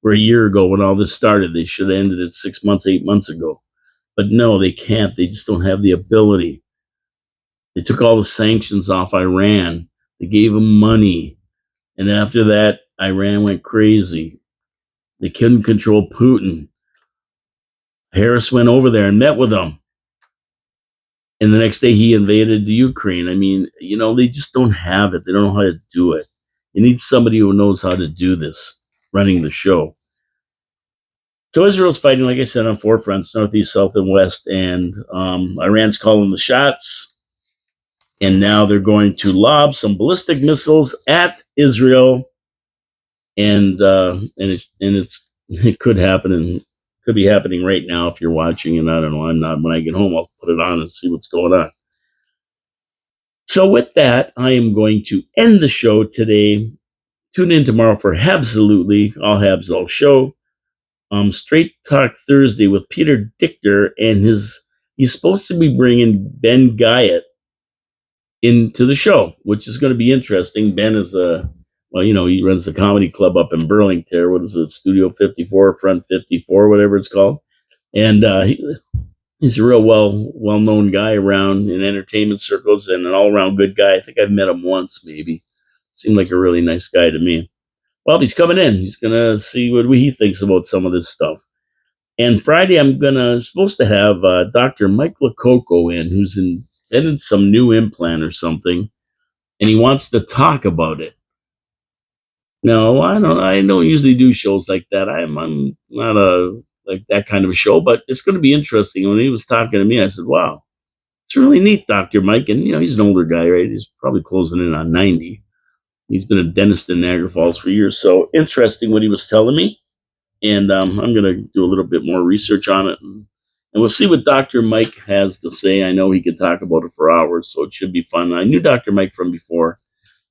Or a year ago when all this started. They should have ended it 6 months, 8 months ago. But no, they can't. They just don't have the ability. They took all the sanctions off Iran. They gave them money. And after that, Iran went crazy. They couldn't control Putin. Harris went over there and met with him. And the next day he invaded the Ukraine. I mean, they just don't have it. They don't know how to do it. You need somebody who knows how to do this, running the show. So Israel's fighting, like I said, on 4 fronts, northeast, south, and west. And Iran's calling the shots. And now they're going to lob some ballistic missiles at Israel. And it could happen, and could be happening right now if you're watching. And I don't know, I'm not. When I get home, I'll put it on and see what's going on. So with that, I am going to end the show today. Tune in tomorrow for Habsolutely, All Habs, All Show. Straight Talk Thursday with Peter Dichter, and he's supposed to be bringing Ben Guyett into the show, which is going to be interesting. Ben is he runs the comedy club up in Burlington. What is it? Studio 54, Front 54, whatever it's called. And he's a real well-known guy around in entertainment circles, and an all-around good guy. I think I've met him once, maybe. Seemed like a really nice guy to me. Well, he's coming in. He's going to see what he thinks about some of this stuff. And Friday, I'm supposed to have Dr. Mike Lococo in, who's invented some new implant or something, and he wants to talk about it. No, I don't usually do shows like that. I'm not like that kind of a show, but it's going to be interesting. When he was talking to me, I said, wow, it's really neat, Dr. Mike. And, he's an older guy, right? He's probably closing in on 90. He's been a dentist in Niagara Falls for years. So interesting what he was telling me. And I'm going to do a little bit more research on it. And we'll see what Dr. Mike has to say. I know he can talk about it for hours, so it should be fun. I knew Dr. Mike from before.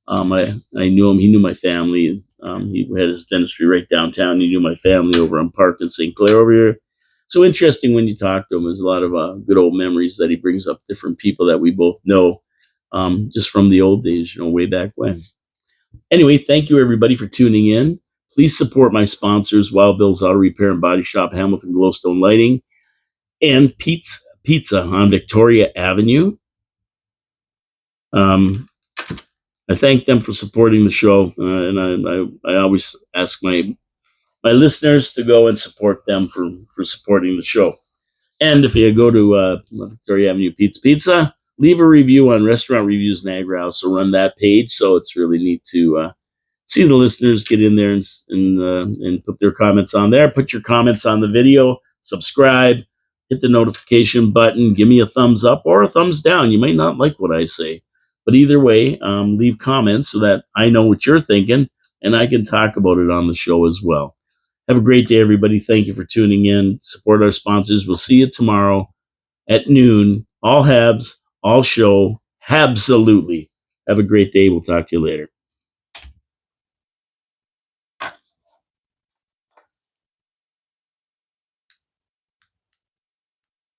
I knew him. He knew my family. He had his dentistry right downtown. He knew my family over on Park in St. Clair over here. So interesting when you talk to him. There's a lot of good old memories that he brings up, different people that we both know just from the old days, way back when. Anyway, thank you, everybody, for tuning in. Please support my sponsors, Wild Bill's Auto Repair and Body Shop, Hamilton Glowstone Lighting, and Pete's Pizza on Victoria Avenue. I thank them for supporting the show, and I always ask my listeners to go and support them for supporting the show. And if you go to Victoria Avenue Pete's Pizza, leave a review on Restaurant Reviews Niagara. I also run that page, so it's really neat to see the listeners get in there and put their comments on there. Put your comments on the video, subscribe, hit the notification button, give me a thumbs up or a thumbs down. You might not like what I say, but either way, leave comments so that I know what you're thinking and I can talk about it on the show as well. Have a great day, everybody. Thank you for tuning in. Support our sponsors. We'll see you tomorrow at noon. All Habs, all show. Habsolutely. Have a great day. We'll talk to you later.